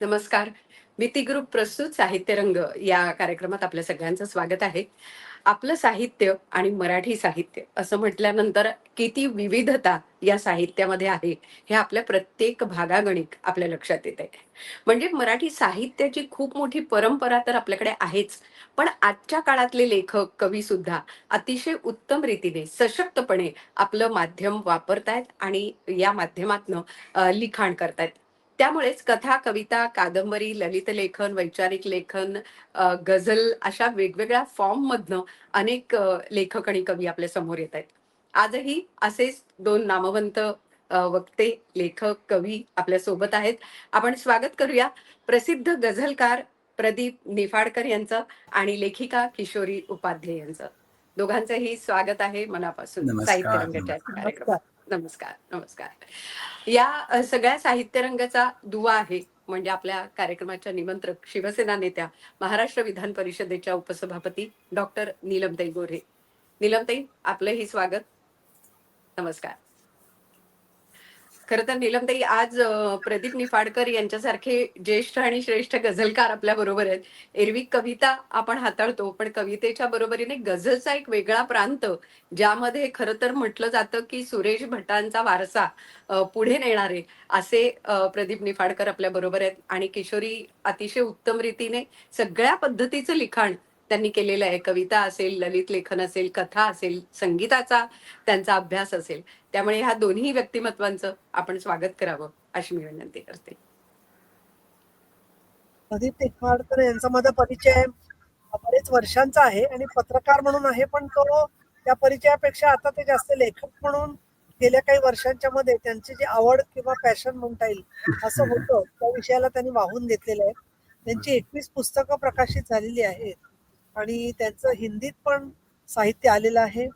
नमस्कार. भीती ग्रुप प्रस्तुत साहित्यरंग या कार्यक्रमात आपल्या सगळ्यांचं स्वागत आहे. आपलं साहित्य आणि मराठी साहित्य असं म्हटल्यानंतर किती विविधता या साहित्यामध्ये आहे, हे आपल्या प्रत्येक भागागणिक आपल्या लक्षात येतंय. म्हणजे मराठी साहित्याची खूप मोठी परंपरा तर आपल्याकडे आहेच. पण आजच्या काळातले लेखक, कवीसुद्धा अतिशय उत्तम रीतीने, सशक्तपणे आपलं माध्यम वापरतायत आणि या माध्यमातनं लिखाण करतायत. त्यामुळेच कथा, कविता, कादंबरी, ललित लेखन, वैचारिक लेखन, गझल अशा वेगवेगळ्या फॉर्ममधनं अनेक लेखक आणि कवी आपल्या समोर येतायत. आजही असेच 2 नामवंत वक्ते, लेखक, कवी आपल्या सोबत आहेत. आपण स्वागत करूया प्रसिद्ध गझलकार प्रदीप निफाडकर यांचं आणि लेखिका किशोरी उपाध्ये यांचं. दोघांचंही स्वागत आहे मनापासून साहित्य नमस्कार, रंगाच्या नमस्कार. कार्यक्रमात. नमस्कार, नमस्कार. या सगळ्या साहित्य रंगाचा दुवा आहे म्हणजे आपल्या कार्यक्रमाच्या निमंत्रक शिवसेना नेत्या, महाराष्ट्र विधान परिषदेच्या उपसभापती डॉक्टर नीलमताई गोऱ्हे. नीलमताई, आपलंही स्वागत. नमस्कार. खरं तर नीलमताई आज प्रदीप निफाडकर यांच्यासारखे ज्येष्ठ आणि श्रेष्ठ गझलकार आपल्या बरोबर आहेत. एरवी कविता आपण हाताळतो, पण कवितेच्या बरोबरीने गझलचा एक वेगळा प्रांत, ज्यामध्ये खरं तर म्हटलं जातं, की सुरेश भटांचा वारसा पुढे नेणारे असे प्रदीप निफाडकर आपल्या बरोबर आहेत आणि किशोरी अतिशय उत्तम रीतीने सगळ्या पद्धतीचं लिखाण त्यांनी केलेलं आहे. कविता असेल, ललित लेखन असेल, कथा असेल, संगीताचा त्यांचा अभ्यास असेल. त्यामुळे ह्या दोन्ही व्यक्तिमत्वांचं आपण स्वागत करावं अशी मी विनंती करते. प्रदीप निफाडकर यांचा माझा परिचय बरेच वर्षांचा आहे आणि पत्रकार म्हणून आहे, पण तो त्या परिचयापेक्षा आता ते जास्त लेखक म्हणून गेल्या काही वर्षांच्या मध्ये त्यांची जी आवड किंवा पॅशन म्हणता येईल असं होतं, त्या विषयाला त्यांनी वाहून घेतलेलं आहे. त्यांची 21 पुस्तकं प्रकाशित झालेली आहेत आणि त्यांचं हिंदीत पण साहित्य आलेलं आहे.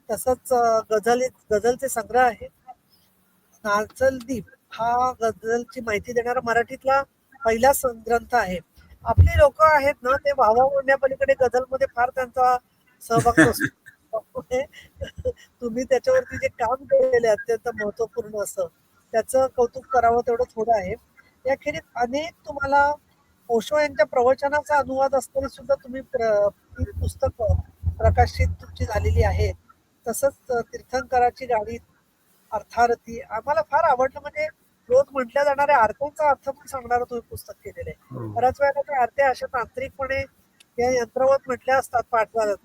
तसंच गझलचे संग्रह आहेत. नाचलदीप हा गझलची माहिती देणारा मराठीतला पहिला ग्रंथ आहे. आपली लोक आहेत ना, ते वाहवा ओढण्यापलीकडे गझलमध्ये फार त्यांचा सहभाग नसतो. त्यामुळे तुम्ही त्याच्यावरती जे काम केलेले आहे अत्यंत महत्वपूर्ण असं, त्याचं कौतुक करावं तेवढं थोडं आहे. याखेरीज अनेक तुम्हाला ओशो यांच्या प्रवचनाचा अनुवाद असताना सुद्धा तुम्ही ती पुस्तकं प्रकाशित तुमची झालेली आहेत. तसंच तीर्थंकराची गाडी अर्थारथी आम्हाला फार आवडलं. म्हणजे रोज म्हटल्या जाणाऱ्या अर्थांचा अर्थ पण सांगणारं तुम्ही पुस्तक केलेलं आहे. हो. बऱ्याच वेळेला त्या अर्थ्या अशा तांत्रिकपणे या यंत्रवत म्हटल्या असतात पाठवाव्यात,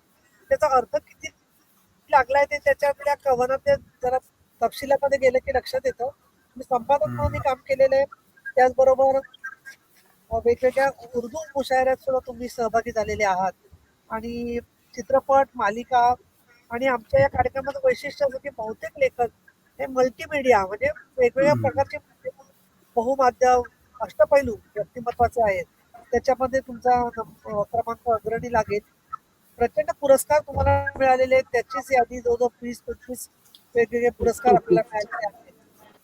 त्याचा अर्थ किती लागलाय ते त्याच्यातल्या कवनात जरा तपशिलामध्ये गेलं की लक्षात येतं. मी संपादक म्हणून काम केलेलं आहे. त्याचबरोबर वेगवेगळ्या उर्दू मुशायऱ्यात सुद्धा तुम्ही सहभागी झालेले आहात आणि चित्रपट, मालिका आणि आमच्या या कार्यक्रमाचं वैशिष्ट्य असं की बहुतेक लेखक हे मल्टीमीडिया म्हणजे वेगवेगळ्या प्रकारचे बहुमाध्यम अष्टपैलू व्यक्तिमत्वाचे आहेत. त्याच्यामध्ये तुमचा क्रमांक अग्रणी लागेल. प्रचंड पुरस्कार तुम्हाला मिळालेले आहेत, त्याचीच यादी जवळजवळ 20-25 वेगवेगळे पुरस्कार आपल्याला मिळालेले आहेत.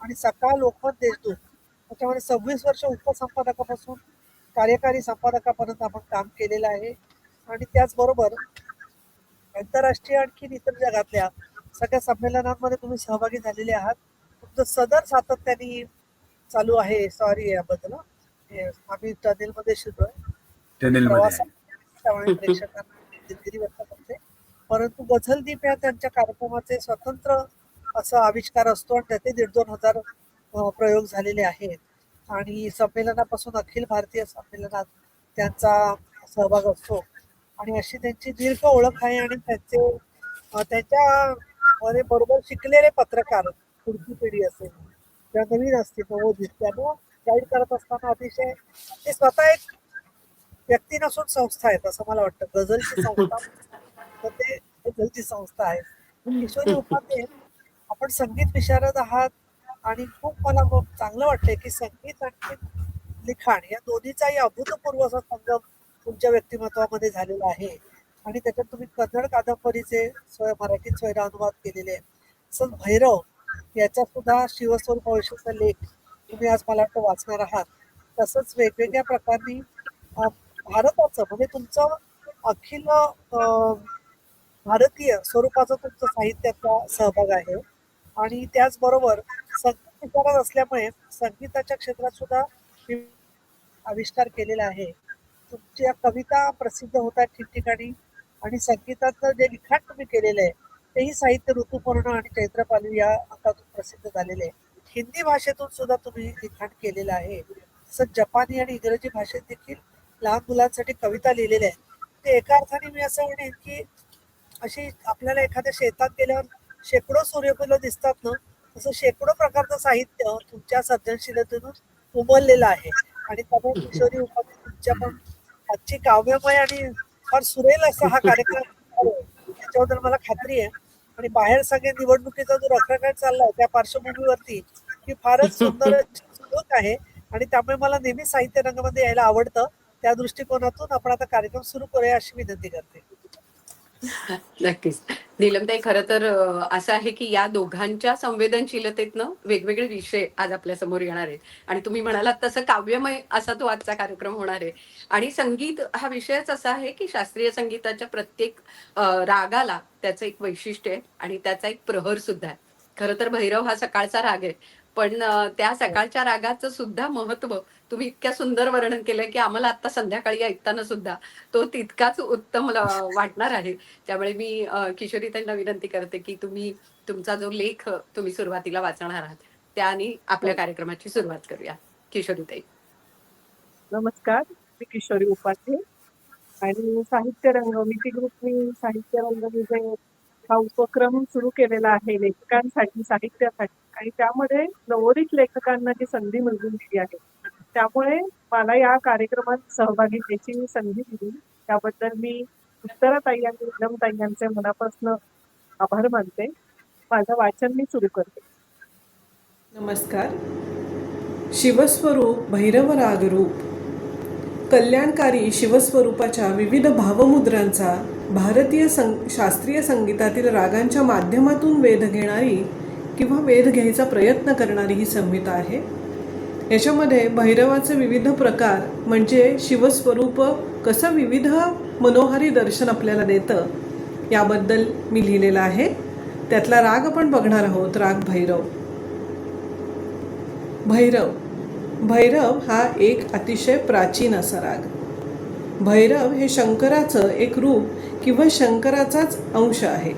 आणि सकाळ, लोकमत, देशदूत त्याच्यामध्ये 26 वर्ष उपसंपादकापासून कार्यकारी संपादकापर्यंत आपण काम केलेलं आहे. आणि त्याचबरोबर आंतरराष्ट्रीय आणखी इतर जगातल्या सगळ्या संमेलनांमध्ये तुम्ही सहभागी झालेले आहात. तुमचं सदर सातत्याने चालू आहे. सॉरी याबद्दल आम्ही टनेलमध्ये शिरलोय प्रवासात, त्यामुळे प्रेक्षकांना दिलगिरी व्यक्त करते. परंतु गझलदीप या त्यांच्या कार्यक्रमाचे स्वतंत्र असं आविष्कार असतो आणि त्याचे 1,500-2,000 प्रयोग झालेले आहेत. आणि संमेलनापासून अखिल भारतीय संमेलनात त्यांचा सहभाग असतो आणि अशी त्यांची दीर्घ ओळख आहे. आणि त्यांच्या बरोबर शिकलेले पत्रकार, पुढची पिढी असेल किंवा नवीन असतील नवोदित, त्यांना गाईड करत असताना अतिशय ते स्वतः एक व्यक्ती नसून संस्था आहेत असं मला वाटतं. गझलची संस्था तर ते गझलची संस्था आहे. किशोरी उपाध्ये, आपण संगीत विशारद आहात आणि खूप मला चांगलं वाटतंय की संगीत आणि लिखाण या दोन्हीचाही अभूतपूर्व असा संगम तुमच्या व्यक्तिमत्वामध्ये झालेला आहे. आणि त्याच्यात तुम्ही कन्नड कादंबरीचे मराठीत स्वैरानुवाद केलेले आहेत. तसंच भैरव याचा सुद्धा शिवस्वरूपाविषयीचा लेख तुम्ही आज मला वाटतं वाचणार आहात. तसंच वेगवेगळ्या प्रकारनी भारताचं म्हणजे तुमचं अखिल भारतीय स्वरूपाचा तुमचं साहित्याचा सहभाग आहे. आणि त्याचबरोबर संगीत विशारद असल्यामुळे संगीताच्या क्षेत्रात सुद्धा आविष्कार केलेला आहे. तुमच्या कविता प्रसिद्ध होतात ठिकठिकाणी आणि संगीताचं जे लिखाण तुम्ही केलेलं आहे तेही साहित्य ऋतुपर्ण आणि चैत्रपालवी या अंकातून प्रसिद्ध झालेले आहे. हिंदी भाषेतून सुद्धा तुम्ही लिखाण केलेलं आहे. तसंच जपानी आणि इंग्रजी भाषेत देखील लहान मुलांसाठी कविता लिहिलेल्या आहेत. ते एका अर्थाने मी असं म्हणेन की अशी आपल्याला एखाद्या शेतात गेल्यावर शेकडो सूर्यफुलं दिसतात ना, तसं शेकडो प्रकारचं साहित्य तुमच्या सर्जनशीलतेतून उमललेलं आहे. आणि त्यामुळे किशोरी उपाधी तुमच्या पण आजची काव्यमय आणि फार सुरेल असा हा कार्यक्रम आहे, त्याच्याबद्दल मला खात्री आहे. आणि बाहेर सगळे निवडणुकीचा जो रखरखाट चाललाय त्या पार्श्वभूमीवरती ही फारच सुंदर सुबक आहे. आणि त्यामुळे मला नेहमी साहित्य रंगामध्ये यायला आवडतं. त्या दृष्टिकोनातून आपण आता कार्यक्रम सुरू करूया अशी विनंती करते. नक्कीच. नीलमताई, खरं तर असं आहे की या दोघांच्या संवेदनशीलतेतनं वेगवेगळे विषय आज आपल्या समोर येणार आहेत आणि तुम्ही म्हणालात तसं काव्यमय असा तो आजचा कार्यक्रम होणार आहे. आणि संगीत हा विषयच असा आहे की शास्त्रीय संगीताच्या प्रत्येक रागाला त्याचं एक वैशिष्ट्य आहे आणि त्याचा एक प्रहर सुद्धा आहे. खरं तर भैरव हा सकाळचा राग आहे, पण त्या सकाळच्या रागाचं सुद्धा महत्व तुम्ही इतक्या सुंदर वर्णन केलंय की आम्हाला आता संध्याकाळी ऐकताना सुद्धा तो तितकाच उत्तम वाटणार आहे. त्यामुळे मी किशोरीताईंना विनंती करते की तुम्ही तुमचा जो लेख तुम्ही सुरुवातीला वाचणार आहात त्याने आपल्या हो. कार्यक्रमाची सुरुवात करूया. किशोरीताई. नमस्कार, मी किशोरी उपाध्ये आणि साहित्य रंग मिती ग्रुपनी साहित्य रंग विजय हा उपक्रम सुरू केलेला आहे लेखकांसाठी, साहित्यासाठी आणि त्यामध्ये नवोदित लेखकांना जी संधी मिळवून दिली आहे. त्यामुळे मला या कार्यक्रमात सहभागी व्हायची संधी दिली त्याबद्दल मी उत्तराताई आणि नीलमताई यांचे मनापासून आभार मानते. माझं वाचन मी सुरू करते. नमस्कार. शिवस्वरूप भैरव रागरूप. कल्याणकारी शिवस्वरूपाच्या विविध भावमुद्रांचा भारतीय शास्त्रीय संगीतातील रागांच्या माध्यमातून वेध घेणारी किंवा वेध घ्यायचा प्रयत्न करणारी ही संहिता आहे. याच्यामध्ये भैरवाचे विविध प्रकार म्हणजे शिवस्वरूप कसं विविध मनोहारी दर्शन आपल्याला देतं याबद्दल मी लिहिलेलं आहे. त्यातला राग आपण बघणार आहोत, राग भैरव. भैरव भैरव हा एक अतिशय प्राचीन असा राग. भैरव हे शंकराचं एक रूप किंवा शंकराचाच अंश आहे.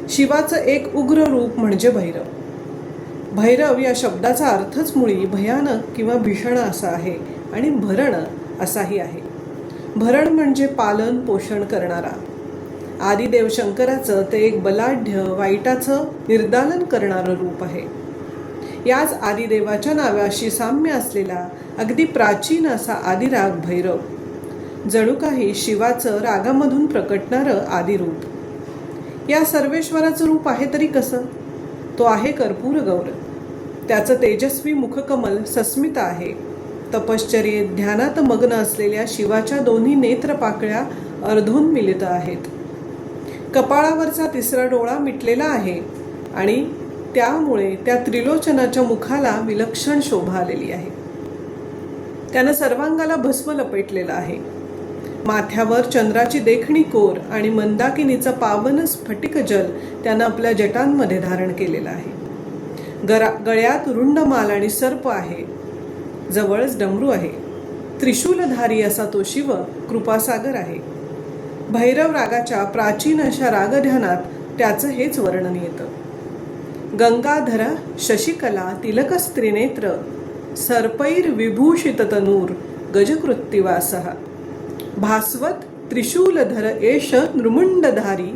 शिवाचं एक उग्र रूप म्हणजे भैरव. भैरव या शब्दाचा अर्थच मुळी भयानक किंवा भीषण असा आहे आणि भरण असाही आहे. भरण म्हणजे पालन पोषण करणारा. आदिदेव शंकराचं ते एक बलाढ्य वाईटाचं निर्दालन करणारं रूप आहे. याच आदिदेवाच्या नावाशी साम्य असलेला अगदी प्राचीन असा आदिराग भैरव जणू काही शिवाचं रागामधून प्रकटणारं आदिरूप. या सर्वेश्वराचं रूप आहे तरी कसं? तो आहे कर्पूर गौर. त्याचं तेजस्वी मुखकमल सस्मित आहे. तपश्चर्येत ध्यानात मग्न असलेल्या शिवाच्या दोन्ही नेत्रपाकळ्या अर्धोन्मिलित आहेत. कपाळावरचा तिसरा डोळा मिटलेला आहे आणि त्यामुळे त्या त्रिलोचनाच्या मुखाला विलक्षण शोभा आलेली आहे. त्यानं सर्वांगाला भस्म लपेटलेलं आहे. माथ्यावर चंद्राची देखणी कोर आणि मंदाकिनीचं पावन स्फटिक जल त्यानं आपल्या जटांमध्ये धारण केलेलं आहे. गळ्यात रुंडमाल आणि सर्प आहे. जवळच डमरू आहे. त्रिशूलधारी असा तो शिव कृपासागर आहे. भैरव रागाच्या प्राचीन अशा रागध्यानात त्याचं हेच वर्णन येतं. गंगाधर शशिकला तिलकस त्रिनेत्र सर्पैर विभूषित तनूर गजकृत्तिवासः भास्वत त्रिशूलधर एष नृमुंडधारी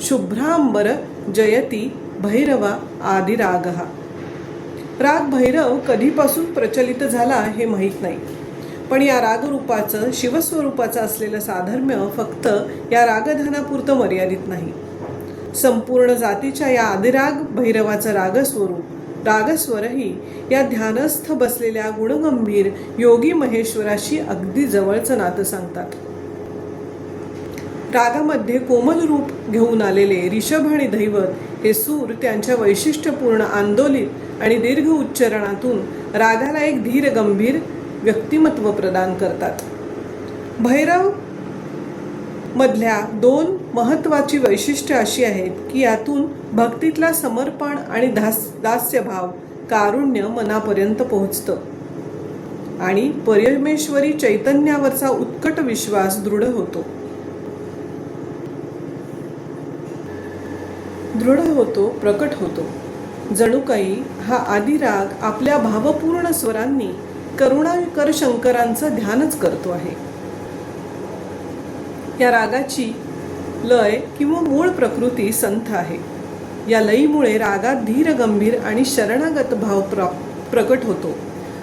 शुभ्रांबर जयती भैरवा आदिरागः. राग भैरव कधीपासून प्रचलित झाला हे माहीत नाही, पण या रागरूपाचं शिवस्वरूपाचं असलेलं साधर्म्य फक्त या रागधानापुरतं मर्यादित नाही. संपूर्ण जातीच्या या आदिराग भैरवाचं रागस्वरही या ध्यानस्थ बसलेल्या गुणगंभीर योगी महेश्वराशी अगदी जवळचं नातं सांगतात. रागामध्ये कोमल रूप घेऊन आलेले ऋषभ आणि दैवत हे सूर त्यांच्या वैशिष्ट्यपूर्ण आंदोलित आणि दीर्घ उच्चारणातून रागाला एक धीर गंभीर व्यक्तिमत्व प्रदान करतात. भैरव मधल्या दोन महत्त्वाची वैशिष्ट्ये अशी आहेत की यातून भक्तीतला समर्पण आणि दास्यभाव कारुण्य मनापर्यंत पोहोचतं. आणि परमेश्वरी चैतन्यावरचा उत्कट विश्वास दृढ होतो, प्रकट होतो. जणू काही हा आदिराग आपल्या भावपूर्ण स्वरांनी करुणाकर शंकरांचं ध्यानच करतो आहे. या रागाची लय किंवा मूळ प्रकृती संथ आहे. या लयीमुळे रागात धीर, गंभीर आणि शरणागत भाव प्रकट होतो.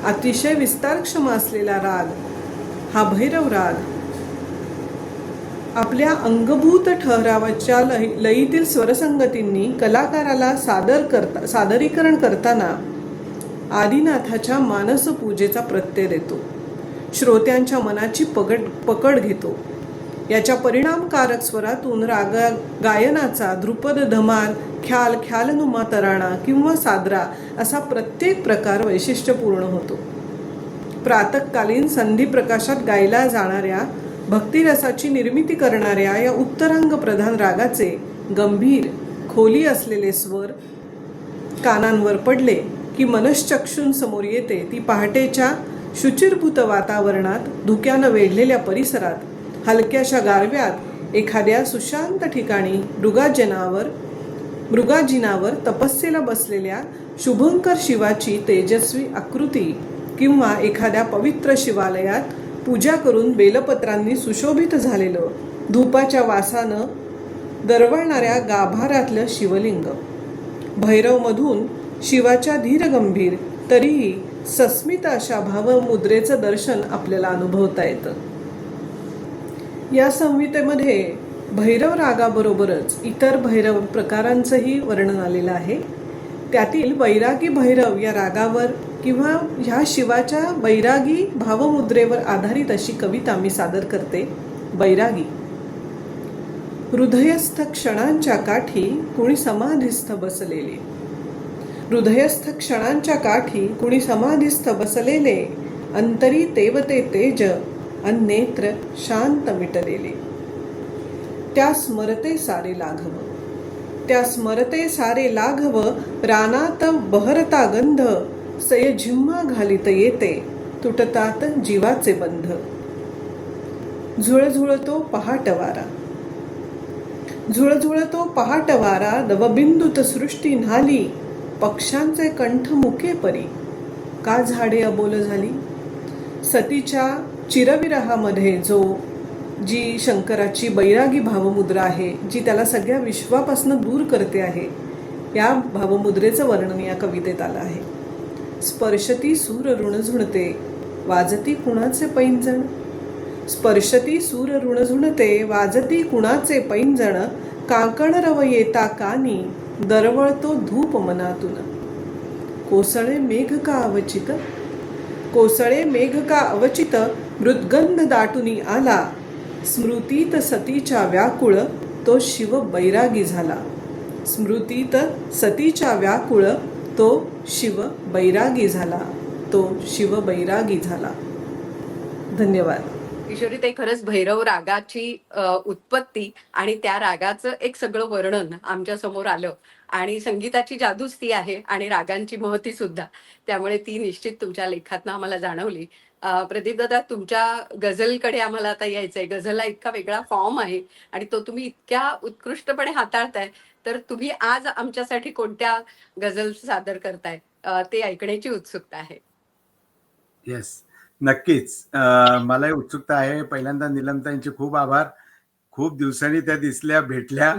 अतिशय विस्तारक्षम असलेला राग हा भैरव राग आपल्या अंगभूत ठहरावाच्या लयीतील स्वरसंगतींनी कलाकाराला सादरीकरण करताना आदिनाथाच्या मानसपूजेचा प्रत्यय देतो. श्रोत्यांच्या मनाची पकड घेतो. याच्या परिणामकारक स्वरातून गायनाचा ध्रुपद, धमाल, ख्याल, ख्यालनुमा, तराणा किंवा सादरा असा प्रत्येक प्रकार वैशिष्ट्यपूर्ण होतो. प्रातःकालीन संधी प्रकाशात गायला जाणाऱ्या भक्तिरसाची निर्मिती करणाऱ्या या उत्तरांग प्रधान रागाचे गंभीर, खोली असलेले स्वर कानांवर पडले की मनश्चक्षूंसमोर येते ती पहाटेच्या शुचिरभूत वातावरणात, धुक्यानं वेढलेल्या परिसरात, हलक्याशा गारव्यात, एखाद्या सुशांत ठिकाणी मृगाजिनावर तपस्येला बसलेल्या शुभंकर शिवाची तेजस्वी आकृती किंवा एखाद्या पवित्र शिवालयात पूजा करून बेलपत्रांनी सुशोभित झालेलं, धूपाच्या वासानं दरवळणाऱ्या गाभाऱ्यातलं शिवलिंग. भैरवमधून शिवाच्या धीरगंभीर तरीही सस्मित अशा भावमुद्रेचं दर्शन आपल्याला अनुभवता येतं. या संहितेमध्ये भैरव रागाबरोबरच इतर भैरव प्रकारांचंही वर्णन आलेलं आहे. त्यातील बैरागी भैरव या रागावर किंवा ह्या शिवाच्या बैरागी भावमुद्रेवर आधारित अशी कविता मी सादर करते. बैरागी. हृदयस्थ क्षणांच्या काठी कुणी समाधिस्थ बसलेले. हृदयस्थ क्षणांच्या काठी कुणी समाधिस्थ बसलेले, अंतरी तेवते तेज अन्नेत्र शांत मिटलेले. त्या स्मरते सारे लाघव. त्या स्मरते सारे लाघव, रानात बहरता गंध, सय झिम्मा घालित येते, तुटतात जीवाचे बंध. झुळझुळतो पहाटवारा. झुळझुळतो पहाटवारा, नवबिंदूत सृष्टी न्हाली, पक्ष्यांचे कंठ मुके परी, का झाडे अबोल झाली. सतीच्या चिरविरहामध्ये जी शंकराची बैरागी भावमुद्रा आहे, जी त्याला सगळ्या विश्वापासून दूर करते आहे, या भावमुद्रेचं वर्णन या कवितेत आलं आहे. स्पर्शती सूर ऋणझुणते, वाजती कुणाचे पैंजण. स्पर्शती सूर ऋणझुणते, वाजती कुणाचे पैंजण, काकण रव येता कानी, दरवळतो धूप मनातून. कोसळे मेघ का अवचित. कोसळे मेघ का अवचित, मृद्गंध दाटुनी आला, स्मृतीत सतीच्या व्याकुळ, तो शिव बैरागी झाला. स्मृतीत सतीच्या व्याकुळ, तो शिव बैरागी झाला. तो शिव बैरागी झाला. धन्यवाद. किशोरीताई, खरंच भैरव रागाची उत्पत्ती आणि त्या रागाचं एक सगळं वर्णन आमच्या समोर आलं. आणि संगीताची जादूच ती आहे आणि रागांची महती सुद्धा. त्यामुळे ती निश्चित तुमच्या लेखातनं आम्हाला जाणवली. प्रदीप दादा, तुमच्या गझलकडे आम्हाला आता यायचंय. गझलला इतका वेगळा फॉर्म आहे आणि तो तुम्ही इतक्या उत्कृष्टपणे हाताळताय. तर तुम्ही आज आमच्यासाठी कोणत्या गझल सादर करताय ते ऐकण्याची उत्सुकता आहे. येस, नक्कीच. मलाही उत्सुकता आहे. पहिल्यांदा नीलमताईंचे खूप आभार. खूप दिवसांनी त्या दिसल्या, भेटल्या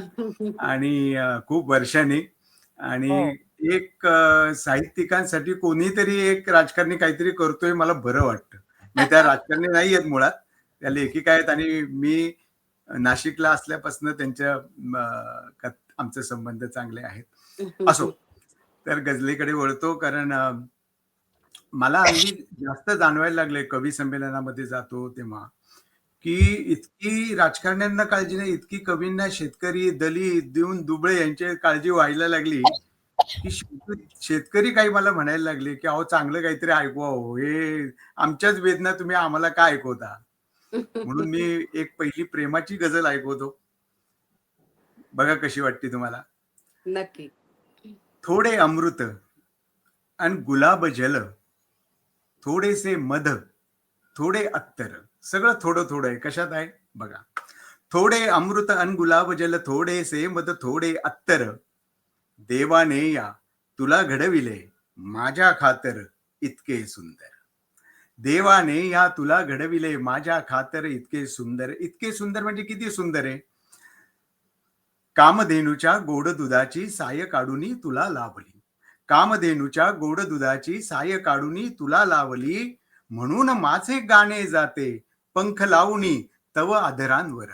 आणि खूप वर्षांनी. आणि एक साहित्यिकांसाठी कोणीतरी एक राजकारणी काहीतरी करतोय, मला बरं वाटतं. म्हणजे त्या राजकारणी नाही आहेत मुळात, त्या लेखिका आहेत आणि मी नाशिकला असल्यापासून आमचे संबंध चांगले आहेत. असो, तर गझलेकडे वळतो. कारण मला हल्ली जास्त जाणवायला लागले कवी संमेलनामध्ये जातो तेव्हा, की इतकी राजकारण्यांना काळजी नाही, इतकी कवींना शेतकरी, दलित, देऊन दुबळे यांची काळजी व्हायला लागली, की शेतकरी काही मला म्हणायला लागले की अहो चांगलं काहीतरी ऐकवा हो, हे आमच्याच वेदना तुम्ही आम्हाला काय ऐकवता. म्हणून मी एक पहिली प्रेमाची गझल ऐकवतो, बघा कशी वाटते तुम्हाला. नक्की. थोडे अमृत आणि गुलाब जल, थोडेसे मध, थोडे अत्तर, सगळं थोडं थोडं आहे. कशात आहे बघा. थोडे अमृत अन गुलाब जल, थोडेसे मध, थोडे अत्तर, देवाने या तुला घडविले माझ्या खातर इतके सुंदर. देवाने या तुला घडविले माझ्या खातर इतके सुंदर. इतके सुंदर म्हणजे किती सुंदर आहे. कामधेनूच्या गोड दुधाची साय काढूनी तुला लावली. कामधेनूच्या गोड दुधाची साय काढूनी तुला लावली, म्हणून माझे गाणे जाते पंख लावणी तव आदरांवर.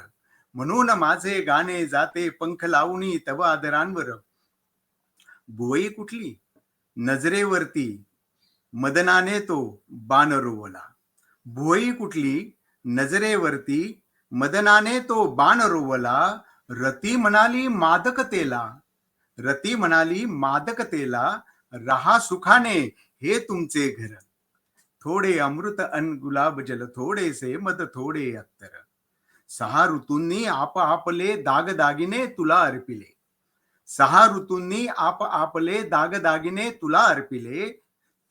म्हणून माझे गाणे जाते पंख लावणी तव आदरांवर. भुवई कुठली नजरेवरती, मदनाने तो बाण रोवला. भुवई कुठली नजरेवरती, मदनाने तो बाण रोवला. रती म्हणाली मादकतेला, रती म्हणाली मादकतेला, राहा सुखाने हे तुमचे घर. थोडे अमृत अन गुलाब जल, थोडेसे मध, थोडे अत्तर. 6 ऋतूंनी आप आपले दागदागिने तुला अर्पिले. 6 ऋतूंनी आप आपले दागदागिने तुला अर्पिले.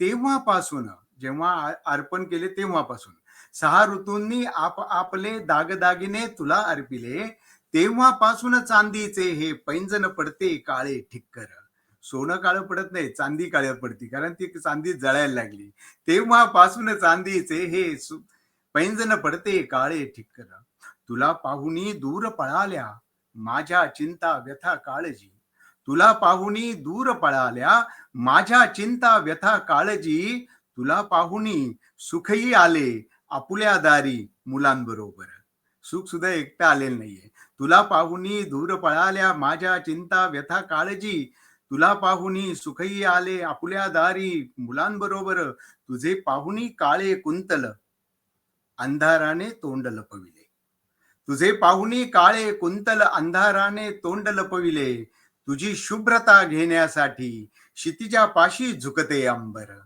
तेव्हापासून, जेव्हा अर्पण केले तेव्हापासून, 6 ऋतूंनी आप आपले दागदागिने तुला अर्पिले. तेव्हापासून चांदीचे हे पैंजण पडते काळे ठिक्कर. सोनं काळं पडत नाही, चांदी काळ्या पडती, कारण ती चांदी जळायला लागली. तेव्हापासून चांदीचे हे पैंजण पडते काळे ठिक्कर. तुला पाहुनी दूर पळाल्या माझ्या चिंता व्यथा काळजी. तुला पाहुनी दूर पळाल्या माझ्या चिंता व्यथा काळजी. तुला पाहुनी सुखही आले आपुल्या दारी मुलांबरोबर. सुख सुद्धा एकटं आलेलं नाहीये. तुला पाहुनी दूर पळाल्या माझ्या चिंता व्यथा काळजी. तुला पाहुनी सुखही आले आपुल्या दारी मुलांबरोबर. तुझे पाहुनी काळे कुंतल अंधाराने तोंड लपविले. तुझे पाहुनी काळे कुंतल अंधाराने तोंड लपविले. तुझी शुभ्रता घेण्यासाठी क्षितिजा पाशी झुकते अंबर.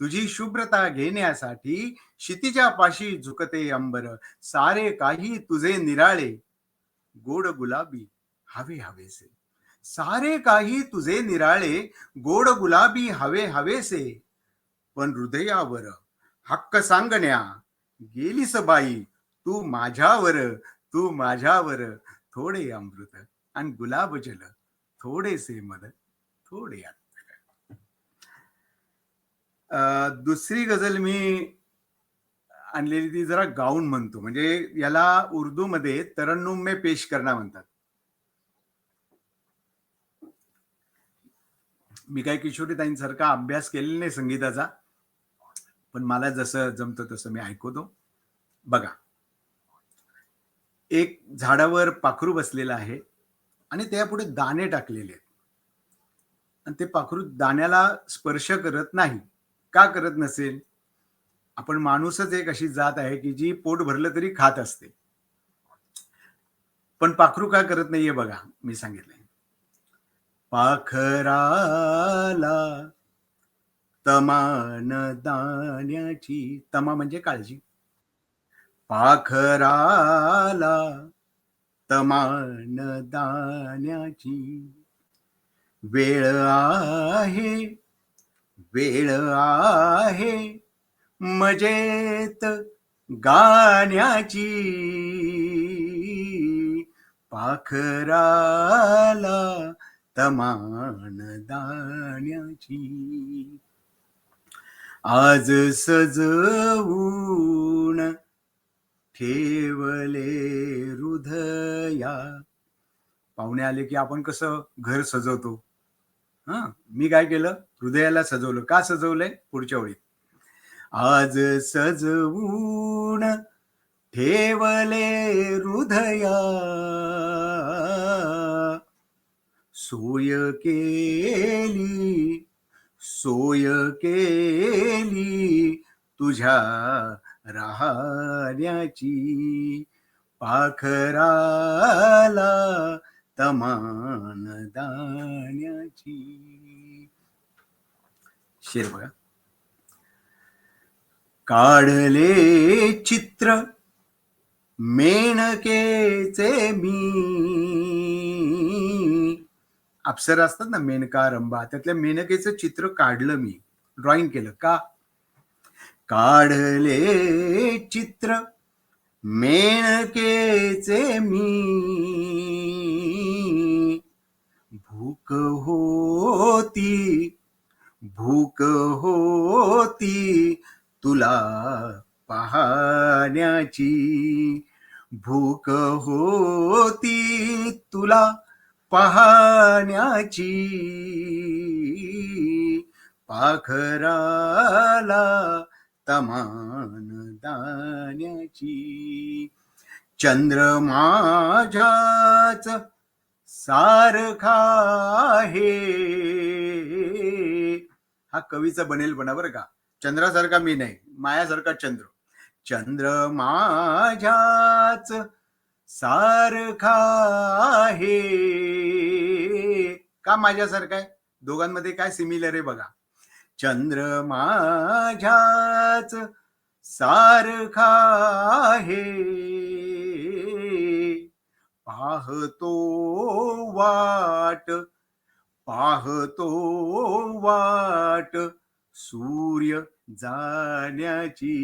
तुझी शुभ्रता घेण्यासाठी क्षितिजा पाशी झुकते अंबर. सारे काही तुझे निराळे गोड गुलाबी हवे हवेसे. सारे काही तुझे निराळे गोड गुलाबी हवे हवेसे. पण हृदयावर हक्क सांगण्या गेलीस बाई तू माझ्यावर, तू माझ्यावर. थोडे अमृत आणि गुलाब जल, थोडेसे मध, थोडे अत्तर. दुसरी गझल मी आणलेली ती जरा गाऊन म्हणतो, म्हणजे याला उर्दू मध्ये तरन्नुम में पेश करना म्हणतात. मी काय किशोरीताईंसारखा अभ्यास केलेला नाही संगीताचा, पण मला जसं जमतं तसं मी ऐकवतो. बघा, एक झाडावर पाखरू बसलेलं आहे आणि त्यापुढे दाणे टाकलेले आहेत, आणि ते पाखरू दाण्याला स्पर्श करत नाही. का करत नसेल? आपण माणूसच एक अशी जात आहे की जी पोट भरलं तरी खात असते, पण पाखरू का करत नाहीये बघा. मी सांगितलंय, पाखराला तमान दाण्याची, तमा म्हणजे काळजी. पाखराला तमान दाण्याची, वेळ आहे, वेळ आहे मजेत गाण्याची. पाखराला तमान दाण्याची. आज सजवून ठेवले हृदया. पाहुणे आले की आपण कसं घर सजवतो, मी काय केलं, हृदयाला सजवलं. का सजवलंय? पुढच्या ओळीत, आज सजवून ठेवले हृदया, सोय केली, सोय केली तुझ्या राहण्याची. पाखराला तमान दाण्याची. शेर बघा. काढले चित्र मेनकेचे मी. अप्सरा असतात ना, मेनका, रंभा, त्यातल्या मेनकेचं चित्र काढलं मी, ड्रॉइंग केलं. का? काढले चित्र मेणकेचे मी, भूक होती तुला पाहण्याची, भूक होती तुला पाहण्याची, पाखराला तमान दाण्याची. चंद्र माझ्याच सारखा आहे, हा कवीचा बनेल बना बरं का. चंद्रासारखा मी नाही, मायासारखा चंद्र. चंद्र माझ्याच सारखा आहे, का माझ्यासारखा आहे? दोघांमध्ये काय सिमिलर आहे बघा. चंद्र माझ्याच सारखा आहे, पाहतो वाट सूर्य जाण्याची,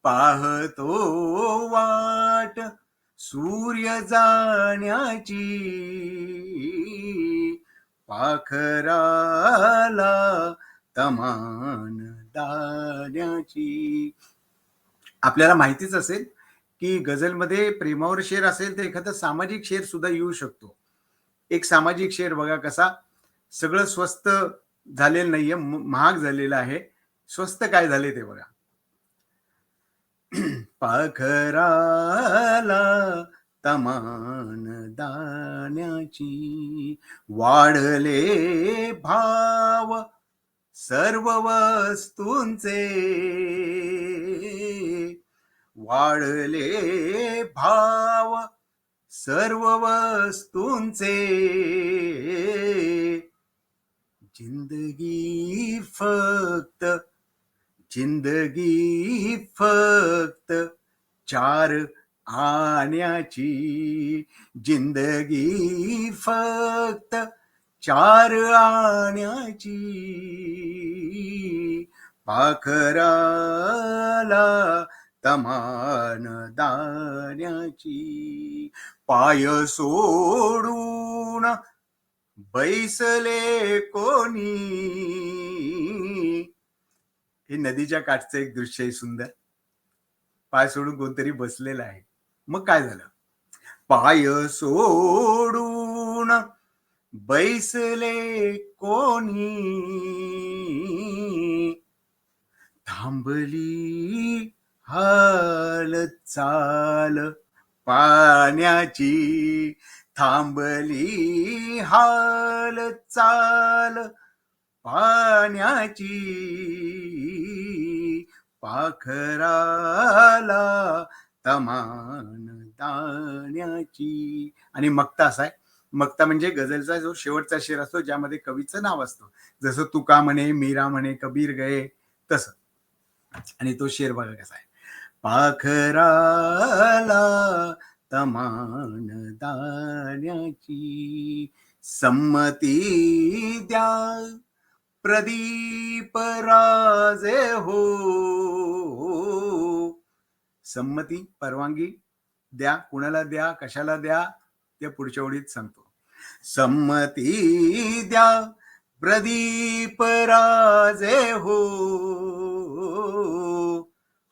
पाहतो वाट सूर्य जाण्याची, पाखराला तमान दाण्याची. आपल्याला माहितीच असेल की गझलमध्ये प्रेमावर शेर असेल तर एखादा सामाजिक शेर सुद्धा येऊ शकतो. एक सामाजिक शेर बघा कसा. सगळं स्वस्त झालेलं नाहीये, महाग झालेलं आहे. स्वस्त काय झाले ते बघा. पाखराला तमान दाण्याची, वाढले भाव सर्व वस्तूंचे, वाढले भाव सर्व वस्तूंचे, जिंदगी फक्त चार आण्याची, जिंदगी फक्त चार आण्याची, पाखराला तमान दाण्याची. पाय सोडून बैसले कोणी, हे नदीच्या काठचं एक दृश्य आहे सुंदर. पाय सोडून कोणतरी बसलेला आहे. मग काय झालं? पाय सोडून बैसले कोणी, थांबली हालचाल पाण्याची, थांबली हालचाल पाण्याची, पाखराला तमान दाण्याची. आणि मक्ता असा आहे. मक्ता म्हणजे गझलचा जो शेवटचा शेर असतो ज्यामध्ये कवीचं नाव असतं. जसं तुका म्हणे, मीरा म्हणे, कबीर गए, तसं. आणि तो शेर बघा कसा आहे. पाखराला तमान दाण्याची, संमती द्या प्रदीप राजे हो, संमती परवानगी द्या. कुणाला द्या, कशाला द्या, ते पुढच्या ओळीत सांगतो. संमती द्या प्रदीप राजे हो,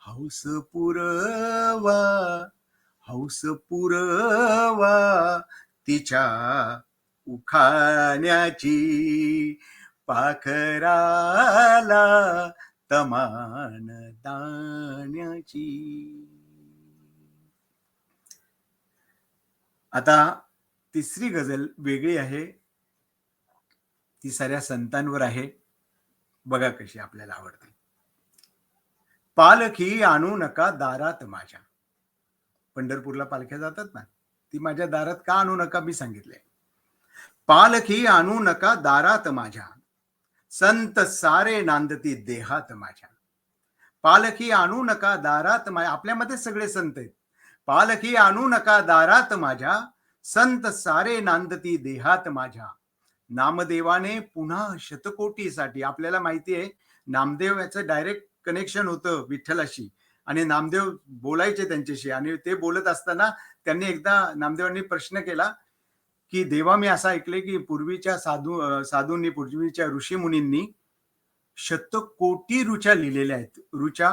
हौस पुरवा तिच्या उखाण्याची, पाखराला तमान दाण्याची. आता तिसरी गझल वेगळी आहे. ती साऱ्या संतांवर आहे. बघा कशी आपल्याला आवडते. पालखी आणू नका दारात माझ्या. पंढरपूरला पालख्या जातात ना, ती माझ्या दारात का आणू नका मी सांगितलंय. पालखी आणू नका दारात माझ्या, संत सारे नांदती देहात माझ्या. पालखी आणू नका दारात माझ्या. आपल्यामध्ये सगळे संत आहेत. पालखी आणू नका दारात माझ्या, संत सारे नांदती देहात माझ्या. नामदेवाने पुन्हा शतकोटीसाठी, आपल्याला माहिती आहे नामदेव याचं डायरेक्ट कनेक्शन होतं विठ्ठलाशी आणि नामदेव बोलायचे त्यांच्याशी. आणि ते बोलत असताना त्यांनी एकदा नामदेवांनी प्रश्न केला की देवा, मी असं ऐकलंय की पूर्वीच्या साधूंनी, पूर्वीच्या ऋषीमुनींनी शतकोटी ऋचा लिहिलेल्या आहेत. ऋचा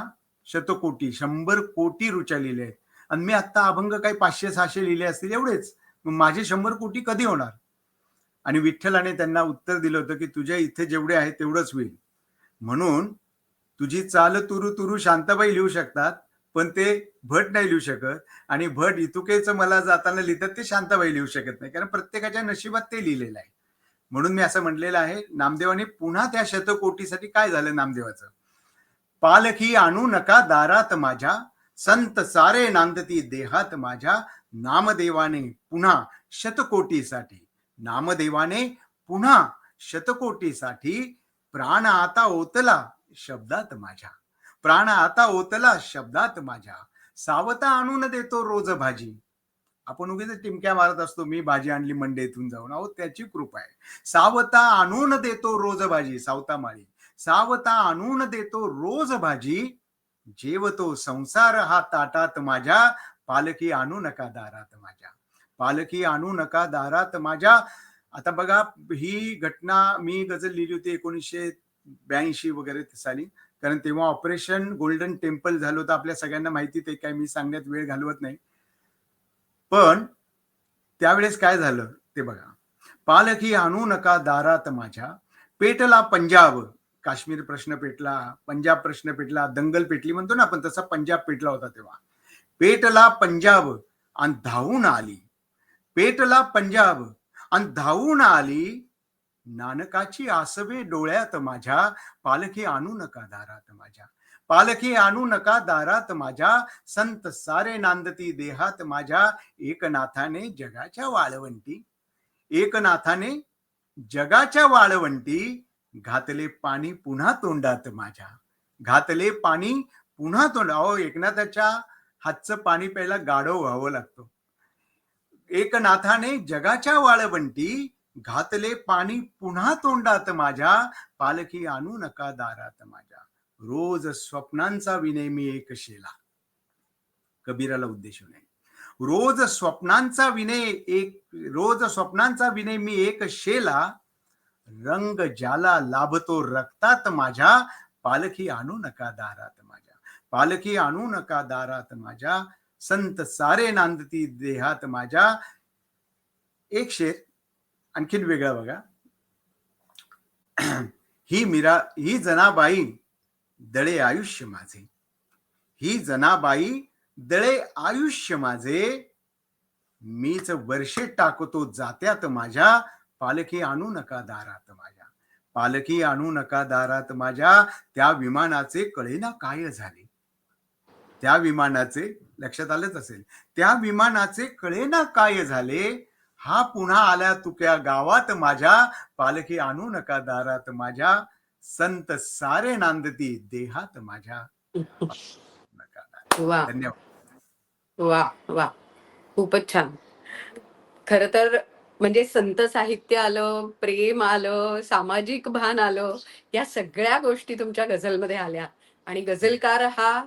शतकोटी, 100 कोटी ऋचा लिहिल्या आहेत. आणि मी आता अभंग काही 500-600 लिहिले असतील एवढेच. मग माझे 100 कोटी कधी होणार? आणि विठ्ठलाने त्यांना उत्तर दिलं होतं की तुझ्या इथे जेवढे आहे तेवढंच होईल. म्हणून तुझी चाल तुरु तुरु शांताबाई लिहू शकतात, पण ते भट नाही लिहू शकत. आणि भट इतुकेचं मला जाताना लिहितात, ते शांताबाई लिहू शकत नाही, कारण प्रत्येकाच्या नशिबात ते लिहिलेलं आहे. म्हणून मी असं म्हटलेलं आहे, नामदेवाने पुन्हा त्या शतकोटीसाठी काय झालं नामदेवाचं, पालखी आणू नका दारात माझ्या, संत सारे नांदती देहात माझ्या, नामदेवाने पुन्हा शतकोटीसाठी, नामदेवाने पुन्हा शतकोटीसाठी प्राण आता ओतला शब्दात माझ्या, प्राण आता ओतला शब्दात माझ्या, सावता आणून देतो रोज भाजी. आपण उगीच टिमक्या मारत असतो, मी भाजी आणली मंडईतून जाऊन. अहो, त्याची कृपा आहे. सावता आणून देतो रोज भाजी, सावता माळी, सावता आणून देतो रोज भाजी, जेवतो संसार हा ताटात माझ्या, पालखी आणू नका दारात माझ्या, पालखी आणू नका दारात माझ्या. आता बघा, ही घटना मी गझल लिहिली होती 1982 वगैरे साली, कारण तेव्हा ऑपरेशन गोल्डन टेम्पल झालं होतं. आपल्या सगळ्यांना माहिती, ते काय मी सांगण्यात वेळ घालवत नाही. पण त्यावेळेस काय झालं ते बघा. पालखी आणू नका दारात माझ्या, पेटला पंजाब, काश्मीर प्रश्न पेटला, पंजाब प्रश्न पेटला, दंगल पेटली म्हणतो ना आपण, तसा पंजाब पेटला होता तेव्हा. पेटला पंजाब आणि धावून आली, पेटला पंजाब आणि धावून आली, नानकाची आसवे डोळ्यात माझ्या, पालखी आणू नका दारात माझ्या, पालखी आणू नका दारात माझ्या, संत सारे नांदती देहात माझ्या, एकनाथाने जगाच्या वाळवंटी, एकनाथाने जगाच्या वाळवंटी, घातले पाणी पुन्हा तोंडात माझ्या, घातले पाणी पुन्हा तोंड. अहो, एकनाथाच्या हातचं पाणी प्यायला गाढव व्हावं लागतं. एकनाथाने जगाच्या वाळवंटी, घातले पाणी पुन्हा तोंडात माझ्या, पालखी आणू नका दारात माझ्या, रोज स्वप्नांचा विनय मी एक शेला. कबीराला उद्देशून आहे. रोज स्वप्नांचा विनय एक, रोज स्वप्नांचा विनय मी एक शेला, रंग ज्याला लाभतो रक्तात माझ्या, पालखी आणू नका दारात माझ्या, पालखी आणू नका दारात माझ्या, संत सारे नांदती देहात माझ्या. एक शेर आणखीन वेगळा बघा. ही जनाबाई दळे आयुष्य माझे, ही जनाबाई दळे आयुष्य माझे, मीच वर्षे टाकतो जात्यात माझ्या, पालखी आणू नका दारात माझ्या, पालखी आणू नका दारात माझ्या. त्या विमानाचे कळेना काय झाले, त्या विमानाचे, लक्षात आलंच असेल, त्या विमानाचे कळेना काय झाले, हा पुन्हा आल्या तुक्या गावात माझ्या, पालखी आणू नका दारात माझ्या, संत सारे नांदती देहात माझ्या. वा धन्यवाद. वा वा, खूपच छान. खर तर म्हणजे संत साहित्य आलं, प्रेम आलं, सामाजिक भान आलं, या सगळ्या गोष्टी तुमच्या गझलमध्ये आल्या. आणि गझलकार हा